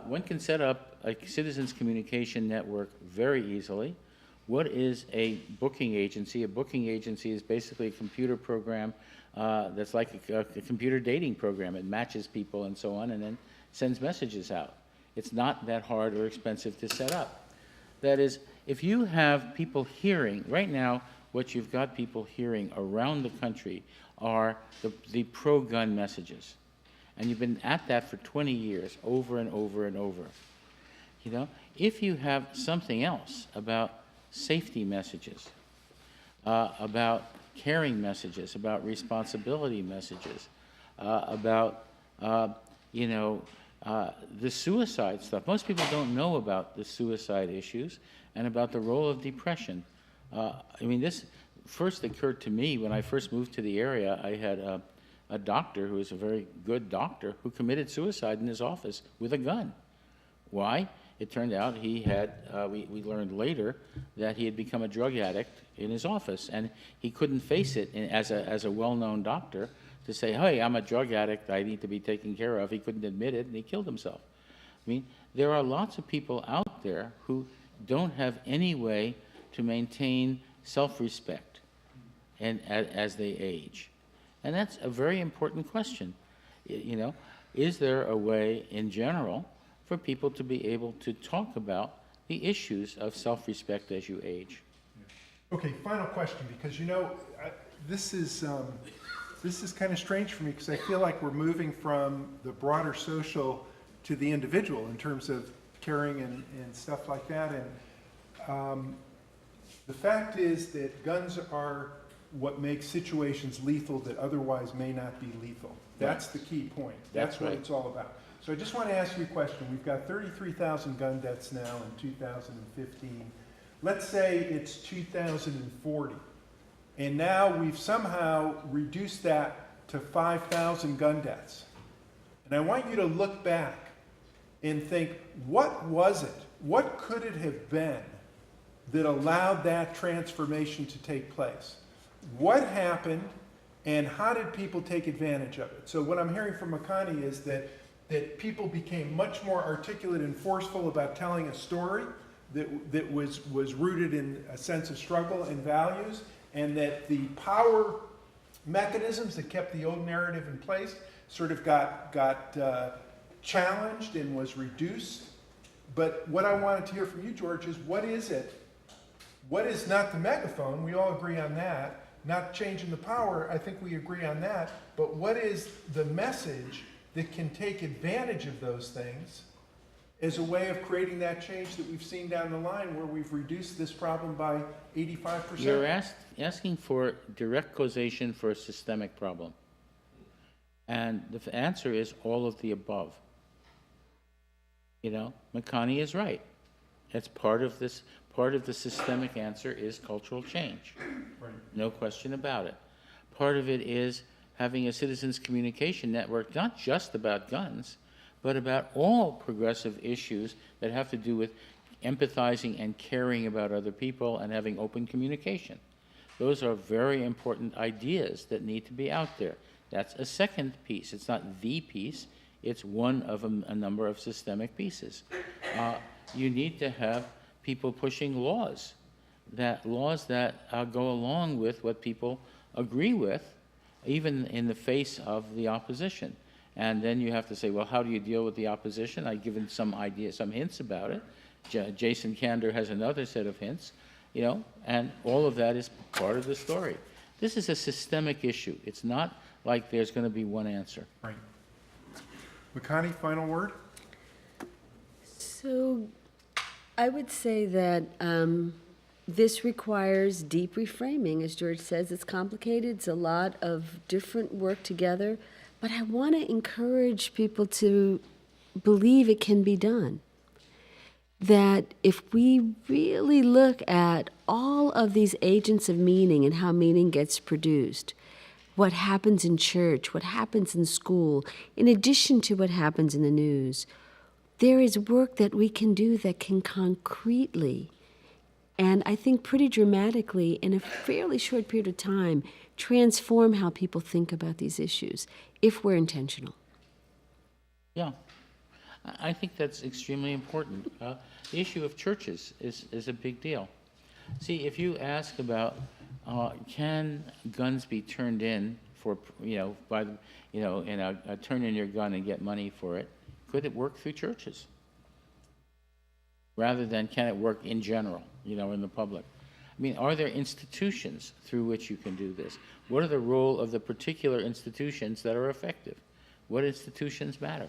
E: one can set up a citizens communication network very easily. What is a booking agency? A booking agency is basically a computer program that's like a computer dating program. It matches people and so on and then sends messages out. It's not that hard or expensive to set up. That is, if you have people hearing, right now what you've got people hearing around the country are the pro-gun messages. And you've been at that for 20 years, over and over and over. If you have something else about safety messages, about caring messages, about responsibility messages, about, the suicide stuff. Most people don't know about the suicide issues and about the role of depression. This first occurred to me when I first moved to the area. I had a doctor who was a very good doctor who committed suicide in his office with a gun. Why? It turned out he had, we learned later, that he had become a drug addict in his office, and he couldn't face it as a well-known doctor to say, hey, I'm a drug addict, I need to be taken care of. He couldn't admit it, and he killed himself. There are lots of people out there who don't have any way to maintain self-respect as they age. And that's a very important question. Is there a way in general for people to be able to talk about the issues of self-respect as you age?
B: Okay, final question, because this is kind of strange for me, because I feel like we're moving from the broader social to the individual in terms of caring and stuff like that. And the fact is that guns are what makes situations lethal that otherwise may not be lethal. That's the key point. That's what
E: right.
B: it's all about. So I just want to ask you a question. We've got 33,000 gun deaths now in 2015. Let's say it's 2040. And now we've somehow reduced that to 5,000 gun deaths. And I want you to look back and think, what was it? What could it have been that allowed that transformation to take place? What happened, and how did people take advantage of it? So what I'm hearing from Makani is that people became much more articulate and forceful about telling a story that was rooted in a sense of struggle and values, and that the power mechanisms that kept the old narrative in place sort of got challenged and was reduced. But what I wanted to hear from you, George, is what is it? What is not the megaphone? We all agree on that. Not changing the power, I think we agree on that. But what is the message that can take advantage of those things as a way of creating that change that we've seen down the line where we've reduced this problem by 85%?
E: You're asking for direct causation for a systemic problem. And the answer is all of the above. You know, McConney is right. It's part of this, part of the systemic answer is cultural change.
B: Right.
E: No question about it. Part of it is having a citizens communication network, not just about guns, but about all progressive issues that have to do with empathizing and caring about other people and having open communication. Those are very important ideas that need to be out there. That's a second piece. It's not the piece. It's one of a number of systemic pieces. You need to have people pushing laws that go along with what people agree with, even in the face of the opposition. And then you have to say, well, how do you deal with the opposition? I've given some ideas, some hints about it. Jason Kander has another set of hints, you know, and all of that is part of the story. This is a systemic issue. It's not like there's going to be one answer.
B: Right. McConney, final word?
C: So I would say that this requires deep reframing. As George says, it's complicated. It's a lot of different work together. But I want to encourage people to believe it can be done. That if we really look at all of these agents of meaning and how meaning gets produced, what happens in church, what happens in school, in addition to what happens in the news, there is work that we can do that can concretely, and I think pretty dramatically, in a fairly short period of time, transform how people think about these issues, if we're intentional.
E: Yeah, I think that's extremely important. The issue of churches is a big deal. See, if you ask about can guns be turned in for, you know, by, you know, in a turn in your gun and get money for it, could it work through churches? Rather than can it work in general, you know, in the public? I mean, are there institutions through which you can do this? What are the role of the particular institutions that are effective? What institutions matter?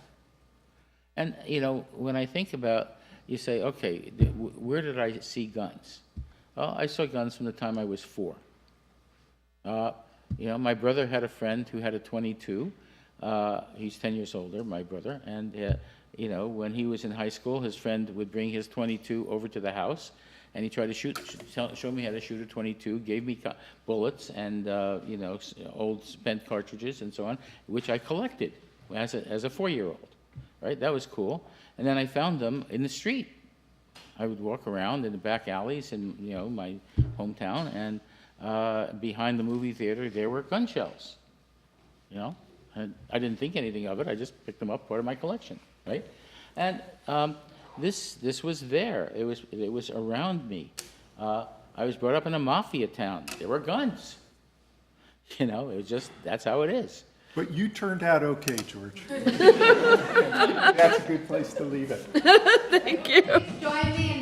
E: And, you know, when I think about, you say, okay, where did I see guns? Well, I saw guns from the time I was 4. You know, my brother had a friend who had a .22. He's 10 years older, my brother, and you know, when he was in high school, his friend would bring his .22 over to the house, and he tried to show me how to shoot a .22, gave me bullets and you know, old spent cartridges and so on, which I collected as a 4-year-old. Right, that was cool. And then I found them in the street. I would walk around in the back alleys in, you know, my hometown, and behind the movie theater there were gun shells. You know, and I didn't think anything of it. I just picked them up, part of my collection, right? And this was there. It was around me. I was brought up in a mafia town. There were guns. You know, it was just, that's how it is.
B: But you turned out okay, George. That's a good place to leave it.
C: Thank you.
A: Join me